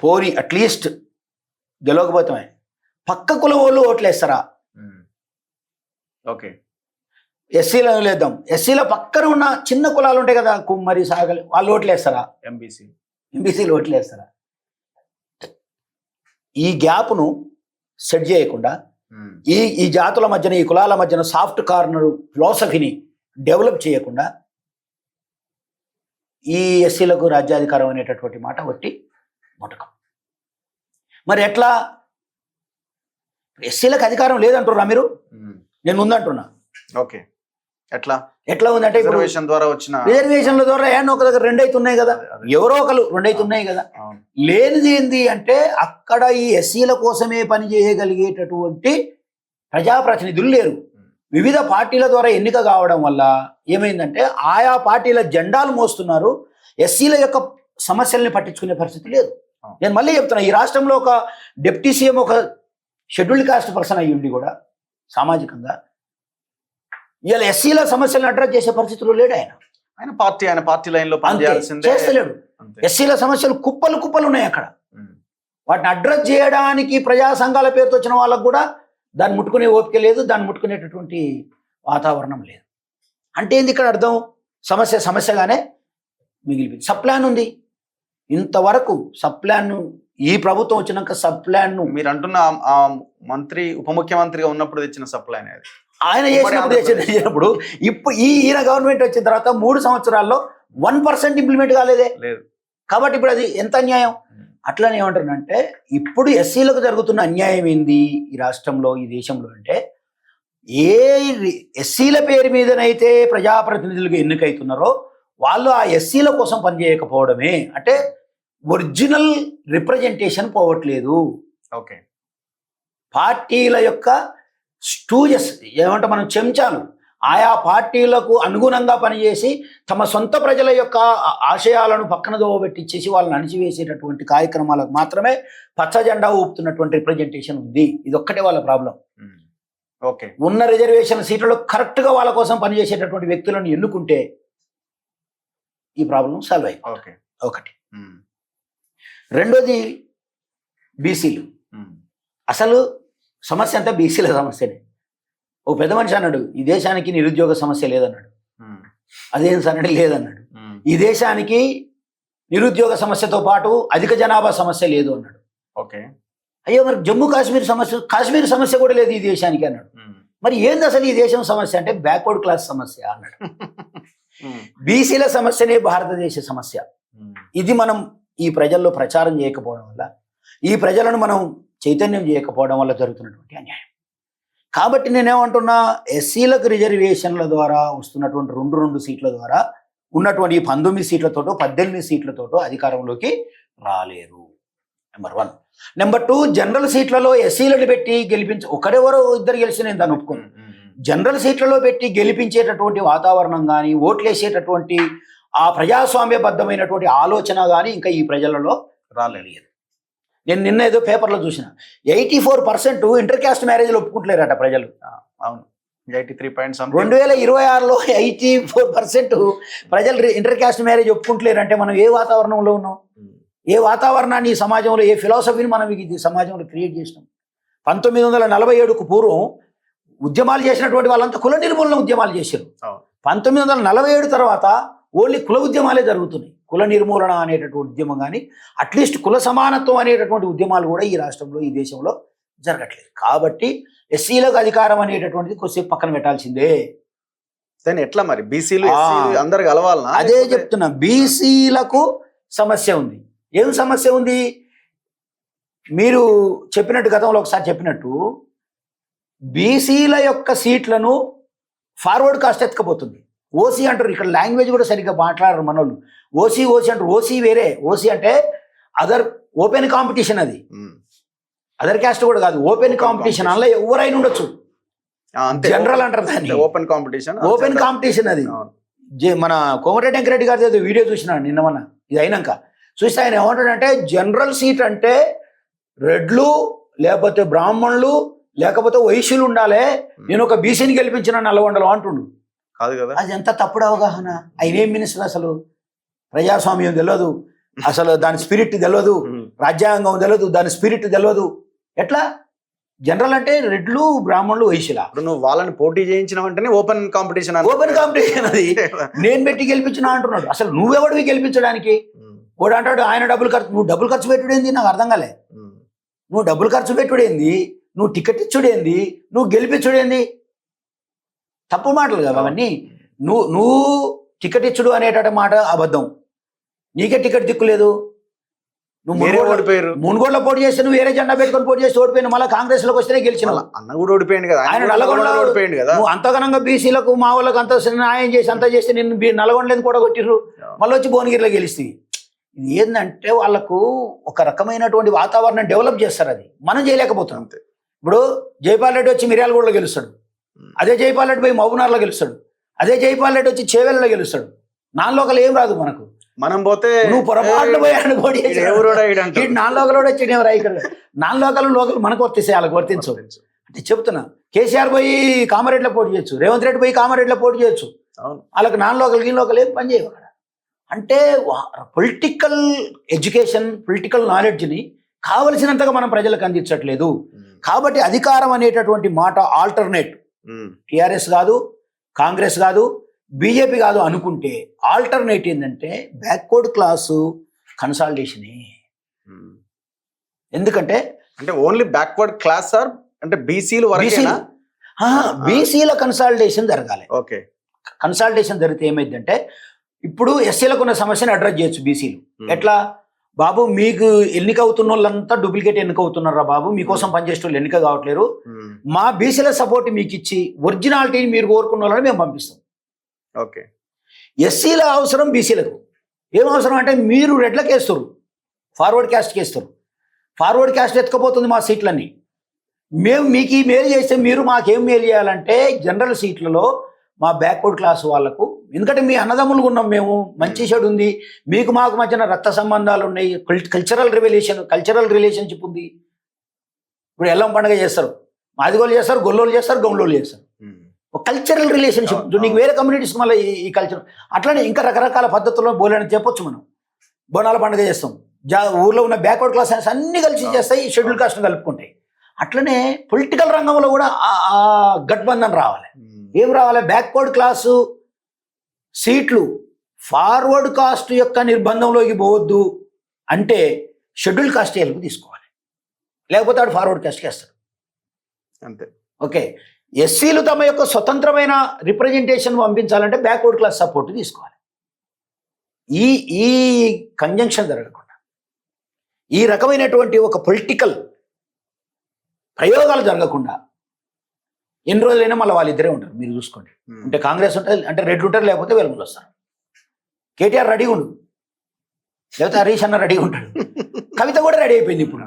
పోనీ అట్లీస్ట్ గెలవకపోతామే, పక్క కులం వాళ్ళు ఓట్లేస్తారా? ఓకే, ఎస్సీలో లేద్దాం, ఎస్సీల పక్కన ఉన్న చిన్న కులాలు ఉంటాయి కదా, కుమ్మరి, సాగలి, వాళ్ళు ఓట్లేస్తారా? ఎంబీసీలు ఓట్లేస్తారా? ఈ గ్యాప్ను సెట్ చేయకుండా, ఈ జాతుల మధ్యన, ఈ కులాల మధ్యన సాఫ్ట్ కార్నర్ ఫిలాసఫీని డెవలప్ చేయకుండా ఈ ఎస్సీలకు రాజ్యాధికారం అనేటటువంటి మాట ఒట్టి మొటకం. మరి ఎట్లా? ఎస్సీలకు అధికారం లేదంటున్నా మీరు, నేను ఉందంటున్నా. ఓకే, ఎట్లా ఉందంటే రిజర్వేషన్ల ద్వారా ఏమన్నా ఒక దగ్గర 2 అవుతున్నాయి కదా, ఎవరో ఒకరు 2 అవుతున్నాయి కదా. లేనిది ఏంది అంటే అక్కడ ఈ ఎస్సీల కోసమే పని చేయగలిగేటటువంటి ప్రజాప్రతినిధులు లేరు. వివిధ పార్టీల ద్వారా ఎన్నిక కావడం వల్ల ఏమైందంటే ఆయా పార్టీల జెండాలు మోస్తున్నారు, ఎస్సీల యొక్క సమస్యల్ని పట్టించుకునే పరిస్థితి లేదు. నేను మళ్ళీ చెప్తున్నా, ఈ రాష్ట్రంలో ఒక డిప్యూటీ సీఎం ఒక షెడ్యూల్డ్ కాస్ట్ పర్సన్ అయ్యి ఉండి కూడా సామాజికంగా ఇవాళ ఎస్సీల సమస్యలను అడ్రస్ చేసే పరిస్థితుల్లో లేడు. ఆయన పార్టీ లైన్ లో చేస్తలేడు. ఎస్సీల సమస్యలు కుప్పలు ఉన్నాయి అక్కడ. వాటిని అడ్రస్ చేయడానికి ప్రజా సంఘాల పేరుతో వచ్చిన వాళ్ళకు కూడా దాన్ని ముట్టుకునే ఓపిక లేదు, దాన్ని ముట్టుకునేటటువంటి వాతావరణం లేదు. అంటే ఏంది ఇక్కడ అర్థం? సమస్యగానే మిగిలిపోయింది. సప్లాన్ ఉంది, ఇంతవరకు సప్లాన్ ఈ ప్రభుత్వం వచ్చినాక సప్లాన్ మీరు అంటున్న మంత్రి ఉప ముఖ్యమంత్రిగా ఉన్నప్పుడు తెచ్చిన సప్లాన్ ఆయన చేసినప్పుడు ఇప్పుడు ఈయన గవర్నమెంట్ వచ్చిన తర్వాత 3 సంవత్సరాల్లో 1% ఇంప్లిమెంట్ కాలేదే. కాబట్టి ఇప్పుడు అది ఎంత అన్యాయం. అట్లనే ఏమంటారంటే ఇప్పుడు ఎస్సీలకు జరుగుతున్న అన్యాయం ఏంది ఈ రాష్ట్రంలో, ఈ దేశంలో అంటే, ఏ ఎస్సీల పేరు మీదనైతే ప్రజాప్రతినిధులుగా ఎన్నికైతున్నారో వాళ్ళు ఆ ఎస్సీల కోసం పనిచేయకపోవడమే. అంటే ఒరిజినల్ రిప్రజెంటేషన్ పోవట్లేదు. ఓకే, పార్టీల యొక్క స్టూజెస్ ఏమంటే మనం చెంచాలు ఆయా పార్టీలకు అనుగుణంగా పనిచేసి తమ సొంత ప్రజల యొక్క ఆశయాలను పక్కన దోవబెట్టించేసి వాళ్ళని అణిచివేసేటటువంటి కార్యక్రమాలకు మాత్రమే పచ్చ జెండా ఊపుతున్నటువంటి రిప్రజెంటేషన్ ఉంది. ఇదొక్కటే వాళ్ళ ప్రాబ్లం. ఓకే, ఉన్న రిజర్వేషన్ సీట్లలో కరెక్ట్గా వాళ్ళ కోసం పనిచేసేటటువంటి వ్యక్తులను ఎన్నుకుంటే ఈ ప్రాబ్లం సాల్వ్ అయిపోతుంది. ఒకటి. రెండోది బీసీలు. అసలు సమస్య అంతా బీసీల సమస్యనే. ఓ పెద్ద మనిషి అన్నాడు, ఈ దేశానికి నిరుద్యోగ సమస్య లేదన్నాడు. అదేం సరే లేదన్నాడు. ఈ దేశానికి నిరుద్యోగ సమస్యతో పాటు అధిక జనాభా సమస్య లేదు అన్నాడు. ఓకే, అయ్యో మరి జమ్మూ కాశ్మీర్ సమస్య కూడా లేదు ఈ దేశానికి అన్నాడు. మరి ఏంది అసలు ఈ దేశం సమస్య అంటే బ్యాక్వర్డ్ క్లాస్ సమస్య అన్నాడు. బీసీల సమస్యనే భారతదేశ సమస్య. ఇది మనం ఈ ప్రజల్లో ప్రచారం చేయకపోవడం వల్ల, ఈ ప్రజలను మనం చైతన్యం చేయకపోవడం వల్ల జరుగుతున్నటువంటి అన్యాయం. కాబట్టి నేనేమంటున్నా, ఎస్సీలకు రిజర్వేషన్ల ద్వారా వస్తున్నటువంటి 2 సీట్ల ద్వారా ఉన్నటువంటి 19 సీట్లతోటో 18 సీట్లతోటో అధికారంలోకి రాలేరు. నెంబర్ 1. నెంబర్ 2, జనరల్ సీట్లలో ఎస్సీలను పెట్టి ఒకరెవరో ఇద్దరు గెలిచి నేను దాన్ని ఒప్పుకోను. జనరల్ సీట్లలో పెట్టి గెలిపించేటటువంటి వాతావరణం కానీ, ఓట్లేసేటటువంటి ఆ ప్రజాస్వామ్యబద్ధమైనటువంటి ఆలోచన కానీ ఇంకా ఈ ప్రజలలో రాలేదు. నేను నిన్న ఏదో పేపర్లో చూసిన 84% ఇంటర్ క్యాస్ట్ మ్యారేజ్లు ఒప్పుకుంటలేరట ప్రజలు. అవును 83 2026లో 84% ప్రజలు ఇంటర్ క్యాస్ట్ మ్యారేజ్ ఒప్పుకుంటలేరంటే మనం ఏ వాతావరణంలో ఉన్నాం, ఏ వాతావరణాన్ని ఈ సమాజంలో, ఏ ఫిలాసఫీని మనం ఈ సమాజంలో క్రియేట్ చేసినాం. 1947కు పూర్వం ఉద్యమాలు చేసినటువంటి వాళ్ళంతా కుల నిర్మూలన ఉద్యమాలు చేశారు. 1947 తర్వాత ఓన్లీ కుల ఉద్యమాలే జరుగుతున్నాయి. కుల నిర్మూలన అనేటటువంటి ఉద్యమం కానీ అట్లీస్ట్ కుల సమానత్వం అనేటటువంటి ఉద్యమాలు కూడా ఈ రాష్ట్రంలో, ఈ దేశంలో జరగట్లేదు. కాబట్టి ఎస్సీలకు అధికారం అనేటటువంటిది కొద్దిసేపు పక్కన పెట్టాల్సిందే. దాన్ని ఎట్లా మరి బీసీలు అందరు కలవాలనా? అదే చెప్తున్నా, బీసీలకు సమస్య ఉంది. ఏం సమస్య ఉంది? మీరు చెప్పినట్టు, గతంలో ఒకసారి చెప్పినట్టు, బీసీల యొక్క సీట్లను ఫార్వర్డ్ కాస్ట్ ఎత్తుకపోతుంది. ఓసీ అంటారు, ఇక్కడ లాంగ్వేజ్ కూడా సరిగ్గా మాట్లాడరు మనోళ్ళు. ఓసీ అంటారు. ఓసీ వేరే. ఓసీ అంటే అదర్ ఓపెన్ కాంపిటీషన్. అది అదర్ క్యాస్ట్ కూడా కాదు, ఓపెన్ కాంపిటీషన్. అందులో ఎవరైనా ఉండొచ్చు. జనరల్ అంటారు దాన్ని, ఓపెన్ కాంపిటీషన్. అది మన కోమటిరెడ్డి వెంకరెడ్డి గారి ఏదో వీడియో చూసినాడు నిన్న ఇది అయినాక. చూస్తే ఆయన ఏమంటాడంటే, జనరల్ సీట్ అంటే రెడ్లు లేకపోతే బ్రాహ్మణులు లేకపోతే వైశ్యులు ఉండాలి, నేను ఒక బీసీని గెలిపించిన నల్లగొండలో అంటుండు. కాదు కదా, అది ఎంత తప్పుడు అవగాహన. ఆయన ఏం మినిస్టర్? అసలు ప్రజాస్వామ్యం తెలియదు, అసలు దాని స్పిరిట్ తెలియదు, రాజ్యాంగం తెలియదు, దాని స్పిరిట్ తెలియదు. ఎట్లా జనరల్ అంటే రెడ్లు బ్రాహ్మణులు వైశ్యుల? నువ్వు వాళ్ళని పోటీ చేయించిన వెంటనే ఓపెన్ కాంపిటీషన్. అది నేను పెట్టి గెలిపించిన అంటున్నాడు. అసలు నువ్వెవడివి గెలిపించడానికి? వాడు అంటాడు ఆయన డబ్బులు ఖర్చు. నువ్వు డబ్బులు ఖర్చు పెట్టుడేంది? నాకు అర్థం కాలే. నువ్వు డబ్బులు ఖర్చు పెట్టుడేంది? నువ్వు టికెట్ ఇచ్చుడేంది? నువ్వు గెలిపించుడేంది? తప్పు మాటలు కదా అవన్నీ. నువ్వు టికెట్ ఇచ్చుడు అనేట మాట అబద్ధం. నీకే టికెట్ దిక్కులేదు. నువ్వు ఓడిపోయారు. మునుగోడులో పోటీ చేస్తే నువ్వు వేరే జెండా పెట్టుకొని పోటీ చేసి ఓడిపోయిన, మళ్ళీ కాంగ్రెస్ లోకి వస్తేనే గెలిచిన. అన్న కూడా ఓడిపోయింది కదా, ఆయన నల్లగొండ ఓడిపోయింది కదా. నువ్వు అంతగనంగా బీసీలకు మా వాళ్ళకి అంత న్యాయం చేసి అంతా చేస్తే నిన్ను నల్లగొండలేదు కూడా కొట్టిర్రు, మళ్ళీ వచ్చి భువనగిరిలో గెలిస్తే. ఇది ఏంటంటే వాళ్ళకు ఒక రకమైనటువంటి వాతావరణం డెవలప్ చేస్తారు. అది మనం చేయలేకపోతున్నాం. ఇప్పుడు జైపాల్ రెడ్డి వచ్చి మిర్యాలగూడలో గెలుస్తాడు, అదే జైపాల్ రెడ్డి పోయి మహబూబ్నగర్లో గెలుస్తాడు, అదే జైపాల్ రెడ్డి వచ్చి చేవెళ్ళలో గెలుస్తాడు. నాన్ లోకల్ ఏం రాదు మనకు. మనం పోతే నువ్వు పొరపాటు పోయాడు పోటీ నాన్ లోకల్ వచ్చి ఇక్కడ నాన్ లోకల్ మనకు వర్తిస్తాయి, వాళ్ళకి వర్తించు అంటే చెప్తున్నా. కేసీఆర్ పోయి కామారెడ్డిలో పోటీ చేయొచ్చు, రేవంత్ రెడ్డి పోయి కామారెడ్డిలో పోటీ చేయొచ్చు. వాళ్ళకి నాన్ లోకల్ గీన్ లోకల్ ఏం పని చేయవు అక్కడ. అంటే పొలిటికల్ ఎడ్యుకేషన్, పొలిటికల్ నాలెడ్జ్ని కావలసినంతగా మనం ప్రజలకు అందించట్లేదు. కాబట్టి అధికారం అనేటటువంటి మాట ఆల్టర్నేట్, టిఆర్ఎస్ కాదు, కాంగ్రెస్ కాదు, బీజేపీ కాదు అనుకుంటే ఆల్టర్నేట్ ఏంటంటే బ్యాక్వర్డ్ క్లాసు కన్సాలిడేషనే. ఎందుకంటే ఓన్లీ బ్యాక్వర్డ్ క్లాస్ ఆర్ అంటే బీసీలు బీసీల కన్సాలిడేషన్ జరగాలి. ఓకే, కన్సాలిడేషన్ జరిగితే ఏమైందంటే ఇప్పుడు ఎస్సీలకు ఉన్న సమస్యను అడ్రస్ చేయొచ్చు బీసీలు. ఎట్లా? బాబు మీకు ఎన్నిక అవుతున్న వాళ్ళంతా డూప్లికేట్ ఎన్నిక అవుతున్నారా బాబు, మీకోసం పనిచేసే వాళ్ళు ఎన్నిక కావట్లేరు, మా బీసీల సపోర్ట్ మీకు ఇచ్చి ఒరిజినాలిటీని మీరు కోరుకున్న వాళ్ళని మేము పంపిస్తాం. ఓకే, ఎస్సీల అవసరం బీసీలకు ఏం అవసరం అంటే మీరు రెడ్లకు వేస్తారు, ఫార్వర్డ్ క్యాస్ట్కి వేస్తారు. ఫార్వర్డ్ క్యాస్ట్ ఎత్తుకపోతుంది మా సీట్లన్నీ. మేము మీకు ఈ మేలు చేస్తే మీరు మాకేం మేలు చేయాలంటే జనరల్ సీట్లలో మా బ్యాక్వర్డ్ క్లాస్ వాళ్ళకు, ఎందుకంటే మీ అన్నదమ్ములుగా ఉన్నాం మేము, మంచి చెడు ఉంది, మీకు మాకు మధ్యన రక్త సంబంధాలు ఉన్నాయి, కల్చరల్ రిలేషన్షిప్ ఉంది. ఇప్పుడు ఎల్లం పండుగ చేస్తారు, మాదిగోళ్ళు చేస్తారు, గొల్లోళ్ళు చేస్తారు, గౌండ్లోళ్ళు చేస్తారు. ఒక కల్చరల్ రిలేషన్షిప్. నీకు వేరే కమ్యూనిటీస్ మళ్ళీ ఈ కల్చర్ అట్లనే ఇంకా రకరకాల పద్ధతుల్లో బోలని చెప్పొచ్చు. మనం బోనాల పండుగ చేస్తాం, ఊర్లో ఉన్న బ్యాక్వర్డ్ క్లాస్ అన్ని కలిసి చేస్తాయి, షెడ్యూల్ కాస్ట్ని కలుపుకుంటాయి. అట్లనే పొలిటికల్ రంగంలో కూడా ఆ గట్బంధన్ రావాలి. ఏం రావాలి? బ్యాక్వర్డ్ క్లాసు సీట్లు ఫార్వర్డ్ కాస్ట్ యొక్క నిర్బంధంలోకి పోవద్దు అంటే షెడ్యూల్ కాస్ట్ హెల్ప్ తీసుకోవాలి, లేకపోతే ఆడు ఫార్వర్డ్ కాస్ట్కి వేస్తాడు అంతే. ఓకే, ఎస్సీలు తమ యొక్క స్వతంత్రమైన రిప్రజెంటేషన్ పంపించాలంటే బ్యాక్వర్డ్ క్లాస్ సపోర్ట్ తీసుకోవాలి. ఈ కంజంక్షన్ జరగకుండా, ఈ రకమైనటువంటి ఒక పొలిటికల్ ప్రయోగాలు జరగకుండా ఎన్ని రోజులైనా మళ్ళీ వాళ్ళిద్దరే ఉంటారు. మీరు చూసుకోండి, అంటే కాంగ్రెస్ ఉంటుంది అంటే రెడ్లు ఉంటారు, లేకపోతే వెలుగులు వస్తారు. కేటీఆర్ రెడీగా ఉండు, లేకపోతే హరీష్ అన్న రెడీగా ఉంటాడు, కవిత కూడా రెడీ అయిపోయింది. ఇప్పుడు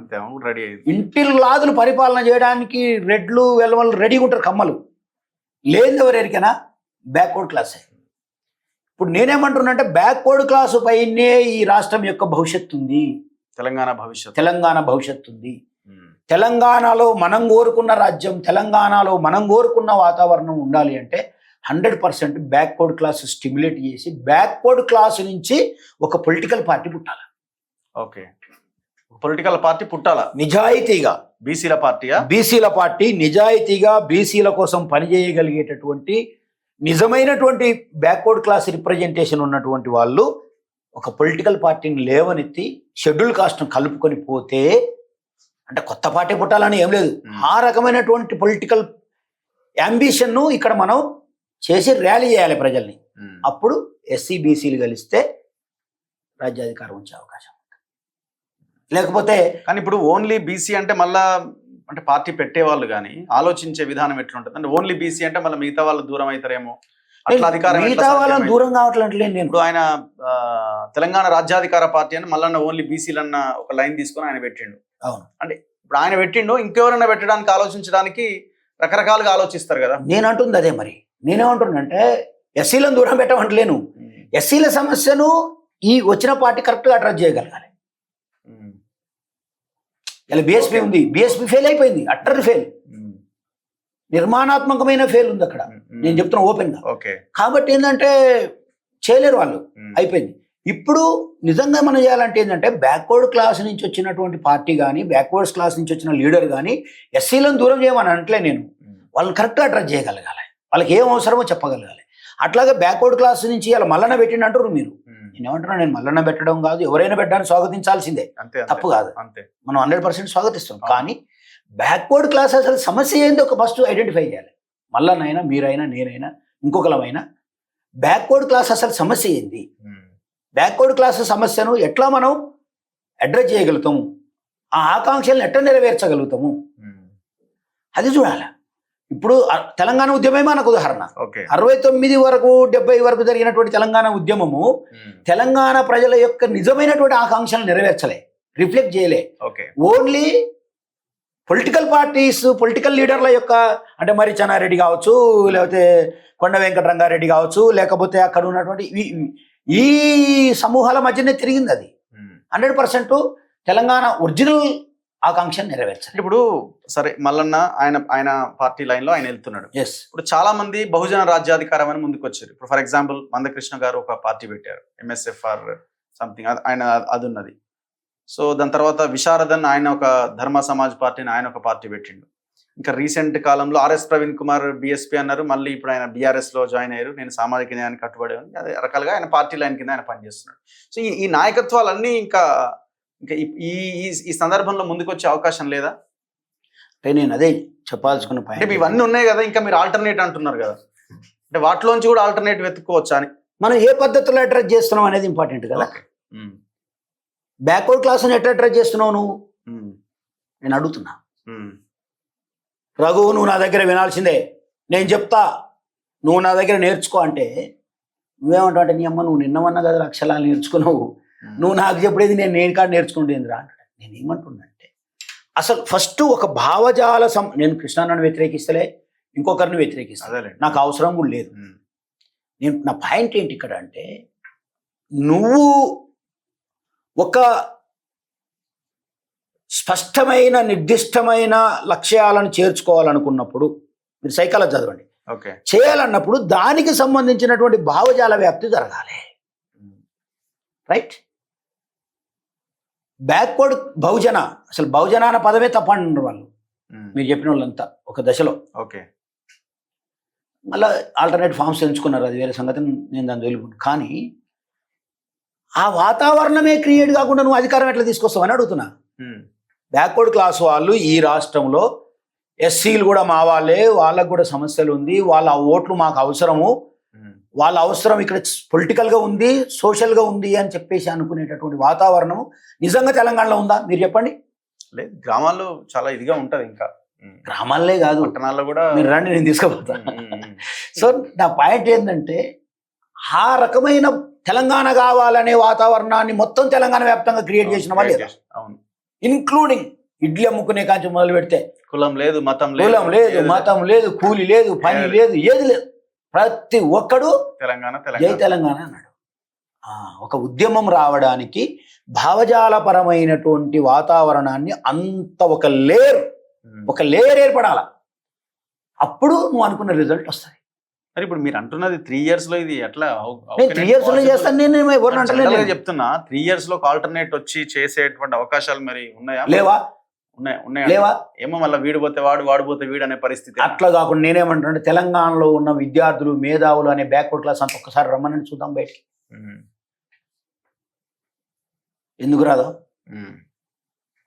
రెడీ ఇంటిల్లాదులు పరిపాలన చేయడానికి రెడ్లు వెలువలు రెడీగా ఉంటారు. కమ్మలు లేదు ఎవరికైనా బ్యాక్వర్డ్ క్లాస్. ఇప్పుడు నేనేమంటున్నా అంటే బ్యాక్వర్డ్ క్లాసు పైనే ఈ రాష్ట్రం యొక్క భవిష్యత్తు ఉంది. తెలంగాణ భవిష్యత్తు. తెలంగాణ భవిష్యత్తు ఉంది. ఉమ్. తెలంగాణలో మనం కోరుకున్న రాజ్యం, తెలంగాణలో మనం కోరుకున్న వాతావరణం ఉండాలి అంటే 100% బ్యాక్వర్డ్ క్లాస్ స్టిమ్యులేట్ చేసి బ్యాక్వర్డ్ క్లాస్ నుంచి ఒక పొలిటికల్ పార్టీ పుట్టాలి. ఓకే, పొలిటికల్ పార్టీ పుట్టాలా? నిజాయితీగా బీసీల పార్టీయా? బీసీల పార్టీ నిజాయితీగా బీసీల కోసం పనిచేయగలిగేటటువంటి నిజమైనటువంటి బ్యాక్వర్డ్ క్లాస్ రిప్రజెంటేషన్ ఉన్నటువంటి వాళ్ళు ఒక పొలిటికల్ పార్టీని లేవనెత్తి షెడ్యూల్ కాస్ట్ను కలుపుకొని పోతే, అంటే కొత్త పార్టీ పుట్టాలని ఏం లేదు, ఆ రకమైనటువంటి పొలిటికల్ అంబిషన్ను ఇక్కడ మనం చేసి ర్యాలీ చేయాలి ప్రజల్ని. అప్పుడు ఎస్సీ బీసీలు కలిస్తే రాజ్యాధికారం వచ్చే అవకాశం ఉంటుంది. లేకపోతే కానీ ఇప్పుడు ఓన్లీ బీసీ అంటే మళ్ళా అంటే పార్టీ పెట్టేవాళ్ళు కానీ ఆలోచించే విధానం ఎట్లుంటుంది అంటే ఓన్లీ బీసీ అంటే మళ్ళీ మిగతా వాళ్ళు దూరం అవుతారేమో, అట్లా అధికారం మిగతా వాళ్ళని దూరం కావట్లేదు. నేను ఇప్పుడు ఆయన తెలంగాణ రాజ్యాధికార పార్టీ అని మళ్ళీ ఓన్లీ బీసీలు అన్న ఒక లైన్ తీసుకొని ఆయన పెట్టిండు. అవును, అంటే ఇప్పుడు ఆయన పెట్టిండు, ఇంకెవరైనా పెట్టడానికి ఆలోచించడానికి రకరకాలుగా ఆలోచిస్తారు కదా. నేను అంటుంది అదే. మరి నేనేమంటున్నానంటే ఎస్సీలను దూరం పెట్టమంటలేను, ఎస్సీల సమస్యను ఈ వచ్చిన పార్టీ కరెక్ట్గా అడ్రస్ చేయగలగాలి. ఇలా బీఎస్పీ ఉంది, బీఎస్పీ ఫెయిల్ అయిపోయింది, అట్టర్ ఫెయిల్, నిర్మాణాత్మకమైన ఫెయిల్ ఉంది అక్కడ. నేను చెప్తున్నా ఓపెన్ గా. కాబట్టి ఏంటంటే చేయలేరు వాళ్ళు, అయిపోయింది. ఇప్పుడు నిజంగా మనం చేయాలంటే ఏంటంటే బ్యాక్వర్డ్ క్లాస్ నుంచి వచ్చినటువంటి పార్టీ కానీ బ్యాక్వర్డ్ క్లాస్ నుంచి వచ్చిన లీడర్ కానీ ఎస్సీలను దూరం చేయమని అంటలే నేను, వాళ్ళని కరెక్ట్గా అడ్రస్ చేయగలగాలి, వాళ్ళకి ఏం అవసరమో చెప్పగలగాలి. అట్లాగే బ్యాక్వర్డ్ క్లాస్ నుంచి ఇలా మల్లన్న పెట్టిండి అంటారు మీరు. నేను ఏమంటున్నా, నేను మల్లన్న పెట్టడం కాదు, ఎవరైనా పెట్టడానికి స్వాగతించాల్సిందే, తప్పు కాదు, మనం 100% స్వాగతిస్తాం. కానీ బ్యాక్వర్డ్ క్లాస్ అసలు సమస్య ఏందో ఒక ఫస్ట్ ఐడెంటిఫై చేయాలి. మల్లన్నైనా మీరైనా నేనైనా ఇంకొకలమైనా బ్యాక్వర్డ్ క్లాస్ అసలు సమస్య ఏంది, బ్యాక్వర్డ్ క్లాస్ సమస్యను ఎట్లా మనం అడ్రస్ చేయగలుగుతాము, ఆ ఆకాంక్షలను ఎట్లా నెరవేర్చగలుగుతాము, అది చూడాలి. ఇప్పుడు తెలంగాణ ఉద్యమమే మనకు ఉదాహరణ. 69 వరకు 70 వరకు జరిగినటువంటి తెలంగాణ ఉద్యమము తెలంగాణ ప్రజల యొక్క నిజమైనటువంటి ఆకాంక్షలను నెరవేర్చలే, రిఫ్లెక్ట్ చేయలే. ఓన్లీ పొలిటికల్ పార్టీస్, పొలిటికల్ లీడర్ల యొక్క, అంటే మరి చెన్నారెడ్డి కావచ్చు, లేకపోతే కొండ వెంకటరంగారెడ్డి కావచ్చు, లేకపోతే అక్కడ ఉన్నటువంటి ఈ సమూహాల మధ్యనే తిరిగింది. అది 100% తెలంగాణ ఒరిజినల్ ఆకాంక్ష నెరవేర్చాలి. ఇప్పుడు సరే మల్లన్న ఆయన పార్టీ లైన్ లో ఆయన వెళ్తున్నాడు. ఇప్పుడు చాలా మంది బహుజన రాజ్యాధికారం అని ముందుకు వచ్చారు. ఇప్పుడు ఫర్ ఎగ్జాంపుల్ మందకృష్ణ గారు ఒక పార్టీ పెట్టారు, MSFR సంథింగ్, ఆయన అది ఉన్నది. సో దాని తర్వాత విశారదన్ ఆయన ఒక ధర్మ సమాజ్ పార్టీని ఆయన ఒక పార్టీ పెట్టిండు. ఇంకా రీసెంట్ కాలంలో RS ప్రవీణ్ కుమార్ BSP అన్నారు, మళ్ళీ ఇప్పుడు ఆయన BRS లో జాయిన్ అయ్యారు. నేను సామాజిక న్యాయానికి కట్టుబడి అదే రకాలుగా ఆయన పార్టీ లైన్ కింద ఆయన పనిచేస్తున్నాడు. సో ఈ నాయకత్వాలన్నీ ఇంకా ఈ సందర్భంలో ముందుకు వచ్చే అవకాశం లేదా? అంటే నేను అదే చెప్పాల్సుకున్న పాయింట్. అంటే ఇవన్నీ ఉన్నాయి కదా, ఇంకా మీరు ఆల్టర్నేట్ అంటున్నారు కదా, అంటే వాటిలోంచి కూడా ఆల్టర్నేట్ వెతుక్కోవచ్చా అని. మనం ఏ పద్ధతిలో అడ్రస్ చేస్తున్నాం అనేది ఇంపార్టెంట్ కదా. బ్యాక్వర్డ్ క్లాస్ని ఎట్లా అడ్రస్ చేస్తున్నావు నువ్వు, నేను అడుగుతున్నా. రఘు, నువ్వు నా దగ్గర వినాల్సిందే, నేను చెప్తా, నువ్వు నా దగ్గర నేర్చుకో అంటే నువ్వేమంటావు అంటే, నీ అమ్మ నువ్వు నిన్నమన్నా కదా అక్షరాలు నేర్చుకున్నావు, నువ్వు నాకు చెప్పేది నేను కాదు నేర్చుకుంటేందిరా అంటాడు. నేను ఏమంటున్నా అంటే అసలు ఫస్ట్ ఒక భావజాల నేను కృష్ణాన్నను వ్యతిరేకిస్తలే, ఇంకొకరిని వ్యతిరేకిస్తా, నాకు అవసరం కూడా లేదు. నేను నా పాయింట్ ఏంటి ఇక్కడ అంటే, నువ్వు ఒక స్పష్టమైన నిర్దిష్టమైన లక్ష్యాలను చేర్చుకోవాలనుకున్నప్పుడు, మీరు సైకాలజీ చదవండి, చేయాలన్నప్పుడు దానికి సంబంధించినటువంటి భావజాల వ్యాప్తి జరగాలి. రైట్? బ్యాక్వర్డ్ బహుజన, అసలు బహుజన అన్న పదమే తప్పంటారు వాళ్ళు, మీరు చెప్పిన వాళ్ళంతా ఒక దశలో. మళ్ళీ ఆల్టర్నేట్ ఫామ్స్ ఎంచుకున్నారు, అది వేరే సంగతి, నేను దాన్ని వదిలిపోను. కానీ ఆ వాతావరణమే క్రియేట్ కాకుండా నువ్వు అధికారం ఎట్లా తీసుకొస్తావని అడుగుతున్నా. బ్యాక్వర్డ్ క్లాస్ వాళ్ళు ఈ రాష్ట్రంలో ఎస్సీలు కూడా మా వాళ్ళే, వాళ్ళకు కూడా సమస్యలు ఉంది, వాళ్ళ ఓట్లు మాకు అవసరము, వాళ్ళ అవసరం ఇక్కడ పొలిటికల్గా ఉంది, సోషల్గా ఉంది అని చెప్పేసి అనుకునేటటువంటి వాతావరణం నిజంగా తెలంగాణలో ఉందా మీరు చెప్పండి? లేదు, గ్రామాల్లో చాలా ఇదిగా ఉంటుంది. ఇంకా గ్రామాలే కాదు, పట్టణాల్లో కూడా. మీరు రండి, నేను తీసుకుపోతాను. సో నా పాయింట్ ఏంటంటే, ఆ రకమైన తెలంగాణ కావాలనే వాతావరణాన్ని మొత్తం తెలంగాణ వ్యాప్తంగా క్రియేట్ చేసిన వాళ్ళు, ఇన్క్లూడింగ్ ఇడ్లీ అమ్ముకునే కాంచి మొదలు పెడితే కులం లేదు, మతం లేదు, కూలి లేదు, పని లేదు, ఏది లేదు, ప్రతి ఒక్కడు తెలంగాణ జై తెలంగాణ అన్నాడు. ఒక ఉద్యమం రావడానికి భావజాలపరమైనటువంటి వాతావరణాన్ని అంత ఒక లేయర్ ఏర్పడాల, అప్పుడు నువ్వు అనుకున్న రిజల్ట్ వస్తుంది. మరి ఇప్పుడు మీరు అంటున్నది 3 years లో ఇది ఎట్లా నేను 3 years లో చేస్తాను, నేను ఎవరిని అంటలేదు. చెప్తున్నా 3 years లో ఆల్టర్నేట్ వచ్చి చేసేటువంటి అవకాశాలు మరి ఉన్నాయా? లేవా? ఉన్నాయి. లేవా? ఏమో మళ్ళీ వీడు పోతే వాడు పోతే వీడు అనే పరిస్థితి. అట్లా కాకుండా నేనేమంటున్నా, తెలంగాణలో ఉన్న విద్యార్థులు మేధావులు అనే బ్యాక్వర్డ్ క్లాస్ అంత ఒక్కసారి రమ్మని చూద్దాం బయటికి. ఎందుకు రాదా?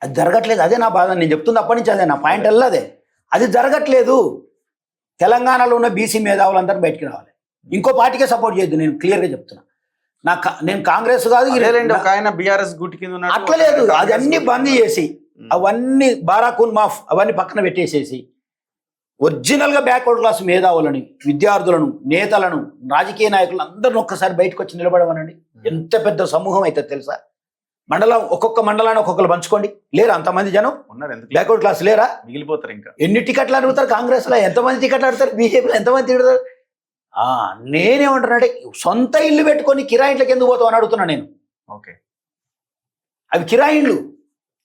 అది జరగట్లేదు. అదే నా బాధ, నేను చెప్తుంది అప్పటి నుంచి అదే నా పాయింట్. అదే అది జరగట్లేదు. తెలంగాణలో ఉన్న బీసీ మేధావులందరూ బయటికి రావాలి. ఇంకో పార్టీకే సపోర్ట్ చేయొద్దు, నేను క్లియర్గా చెప్తున్నా. నేను కాంగ్రెస్ కాదు, ఒక ఆయన బీఆర్ఎస్ గుట్టి కింద ఉన్నాడు. అట్లలేదు. అది అన్ని బంద్ చేసి అవన్నీ బారాకున్ మాఫ్ అవన్నీ పక్కన పెట్టేసేసి ఒరిజినల్గా బ్యాక్వర్డ్ క్లాస్ మేధావులని, విద్యార్థులను, నేతలను, రాజకీయ నాయకులను అందరిని ఒక్కసారి బయటకు వచ్చి నిలబడమనండి. ఎంత పెద్ద సమూహం అవుతుంది తెలుసా? మండలం, ఒక్కొక్క మండలాన్ని ఒక్కొక్కరు పంచుకోండి. లేరా అంతమంది జనం బ్యాక్వర్డ్ క్లాస్? లేరా? మిగిలిపోతారు. ఇంకా ఎన్ని టికెట్లు అడుగుతారు కాంగ్రెస్లో? ఎంతమంది టికెట్లు అడుగుతారు బీజేపీలో? ఎంతమంది తిడతారు? నేనేమంటున్నానంటే, సొంత ఇల్లు పెట్టుకొని కిరాయిట్లకి ఎందుకు పోతావు అని అడుగుతున్నా నేను. ఓకే, అవి కిరాయిళ్ళు.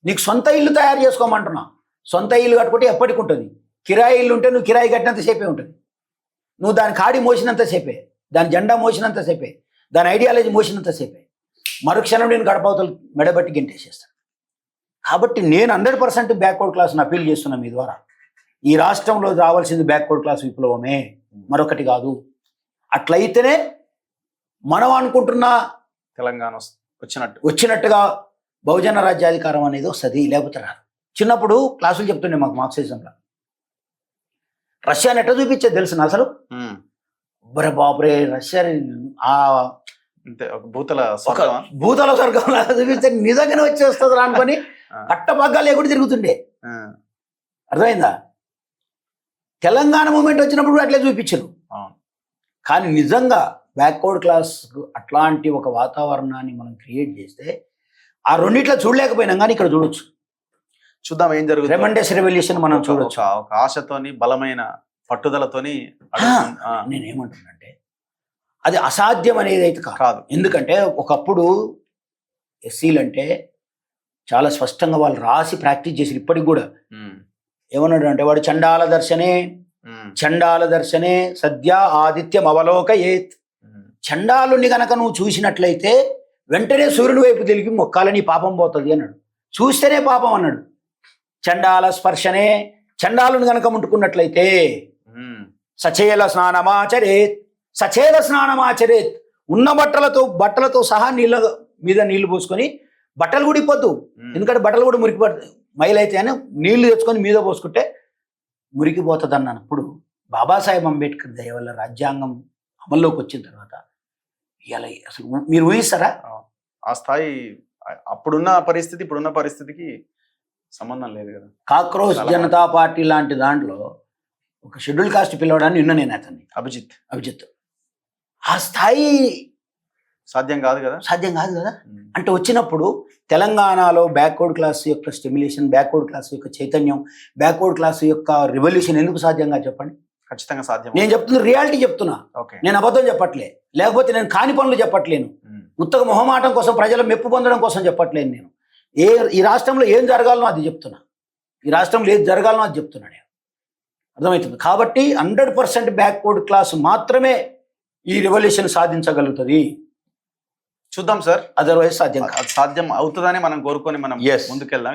నీకు సొంత ఇల్లు తయారు చేసుకోమంటున్నా. సొంత ఇల్లు కట్టుకుంటే ఎప్పటికి ఉంటుంది. కిరాయి ఇల్లు ఉంటే నువ్వు కిరాయి కట్టినంతసేపే ఉంటుంది. నువ్వు దాని కాడి మోసినంతసేపే, దాని జెండా మోసినంతసేపే, దాని ఐడియాలజీ మోసినంతసేపే. మరుక్షణం నేను గడపవతలు మెడబట్టి గెంటేసేస్తాను. కాబట్టి నేను 100% బ్యాక్వర్డ్ క్లాస్ని అపీల్ చేస్తున్నా మీ ద్వారా. ఈ రాష్ట్రంలో రావాల్సింది బ్యాక్వర్డ్ క్లాస్ విప్లవమే, మరొకటి కాదు. అట్లయితేనే మనం అనుకుంటున్న తెలంగాణ వచ్చినట్టుగా బహుజన రాజ్యాధికారం అనేది వస్తుంది. లేకపోతే రాదు. చిన్నప్పుడు క్లాసులు చెప్తుండే మాకు మార్క్సిజంలో రష్యాని ఎట్లా చూపించేది తెలుసు అసలు? బరే బాబరే, రష్యా భూతల స్వర్గం చూపిస్తే నిజంగానే వచ్చేస్తుంది అనుకొని పట్టపగ్గాలు లేకుండా తిరుగుతుండే. అర్థమైందా? తెలంగాణ మూమెంట్ వచ్చినప్పుడు అట్లే చూపించరు. కానీ నిజంగా బ్యాక్వర్డ్ క్లాస్ అట్లాంటి ఒక వాతావరణాన్ని మనం క్రియేట్ చేస్తే ఆ రెండిట్లో చూడలేకపోయినాం, కానీ ఇక్కడ చూడొచ్చు. చూద్దాం ఏం జరుగుతుంది. రెమండస్ రెవల్యూషన్ మనం చూడొచ్చు. ఒక ఆశతోని, బలమైన పట్టుదలతోని. నేనేమంటున్నానంటే, అది అసాధ్యం అనేది అయితే కాదు. ఎందుకంటే ఒకప్పుడు ఎస్సీలు అంటే చాలా స్పష్టంగా వాళ్ళు రాసి ప్రాక్టీస్ చేసి ఇప్పటికి కూడా ఏమన్నాడు అంటే, వాడు చండాల దర్శనే సద్య ఆదిత్యం అవలోకయేత్. చండాలుని గనక నువ్వు చూసినట్లయితే వెంటనే సూర్యుని వైపు తిరిగి మొక్కాలని పాపం పోతుంది అన్నాడు. చూస్తేనే పాపం అన్నాడు. చండాల స్పర్శనే, చండాలుని గనక ముట్టుకున్నట్లయితే సచేల స్నానమాచరేత్. ఉన్న బట్టలతో సహా నీళ్ళ మీద నీళ్లు పోసుకొని, బట్టలు కూడా ఇప్పొద్దు, ఎందుకంటే బట్టలు కూడా మురికిపోతాయి, మైలైతే అని నీళ్లు తెచ్చుకొని మీద పోసుకుంటే మురికిపోతుంది అన్నాను. ఇప్పుడు బాబాసాహెబ్ అంబేద్కర్ దయ వల్ల రాజ్యాంగం అమల్లోకి వచ్చిన తర్వాత ఇలా అసలు మీరు ఊహిస్తారా? ఆ స్థాయి అప్పుడున్న పరిస్థితి ఇప్పుడున్న పరిస్థితికి సంబంధం లేదు కదా. కాక్రోచ్ జనతా పార్టీ లాంటి దాంట్లో ఒక షెడ్యూల్ కాస్ట్ పిలవడాన్ని నిన్న నేను అతన్ని అభిజిత్ ఆ స్థాయి సాధ్యం కాదు కదా. అంటే వచ్చినప్పుడు తెలంగాణలో బ్యాక్వర్డ్ క్లాస్ యొక్క స్టిమ్యులేషన్, బ్యాక్వర్డ్ క్లాస్ యొక్క చైతన్యం, బ్యాక్వర్డ్ క్లాస్ యొక్క రివల్యూషన్ ఎందుకు సాధ్యంగా చెప్పండి? ఖచ్చితంగా సాధ్యం. నేను చెప్తున్నా రియాలిటీ చెప్తున్నా, నేను అబద్ధం చెప్పట్లే, లేకపోతే నేను కాని పనులు చెప్పట్లేను, ఉత్తగ మొహమాటం కోసం, ప్రజల మెప్పు పొందడం కోసం చెప్పట్లేను. నేను ఈ రాష్ట్రంలో ఏం జరగాలనో అది చెప్తున్నా, ఈ రాష్ట్రంలో ఏది జరగాలనో అది చెప్తున్నా నేను. అర్థమవుతుంది. కాబట్టి 100% బ్యాక్వర్డ్ క్లాస్ మాత్రమే ఈ రివల్యూషన్ సాధించగలుగుతుంది. చూద్దాం సార్. అదర్వైజ్ సాధ్యం అవుతుందని మనం కోరుకొని మనం ముందుకెళ్దాం.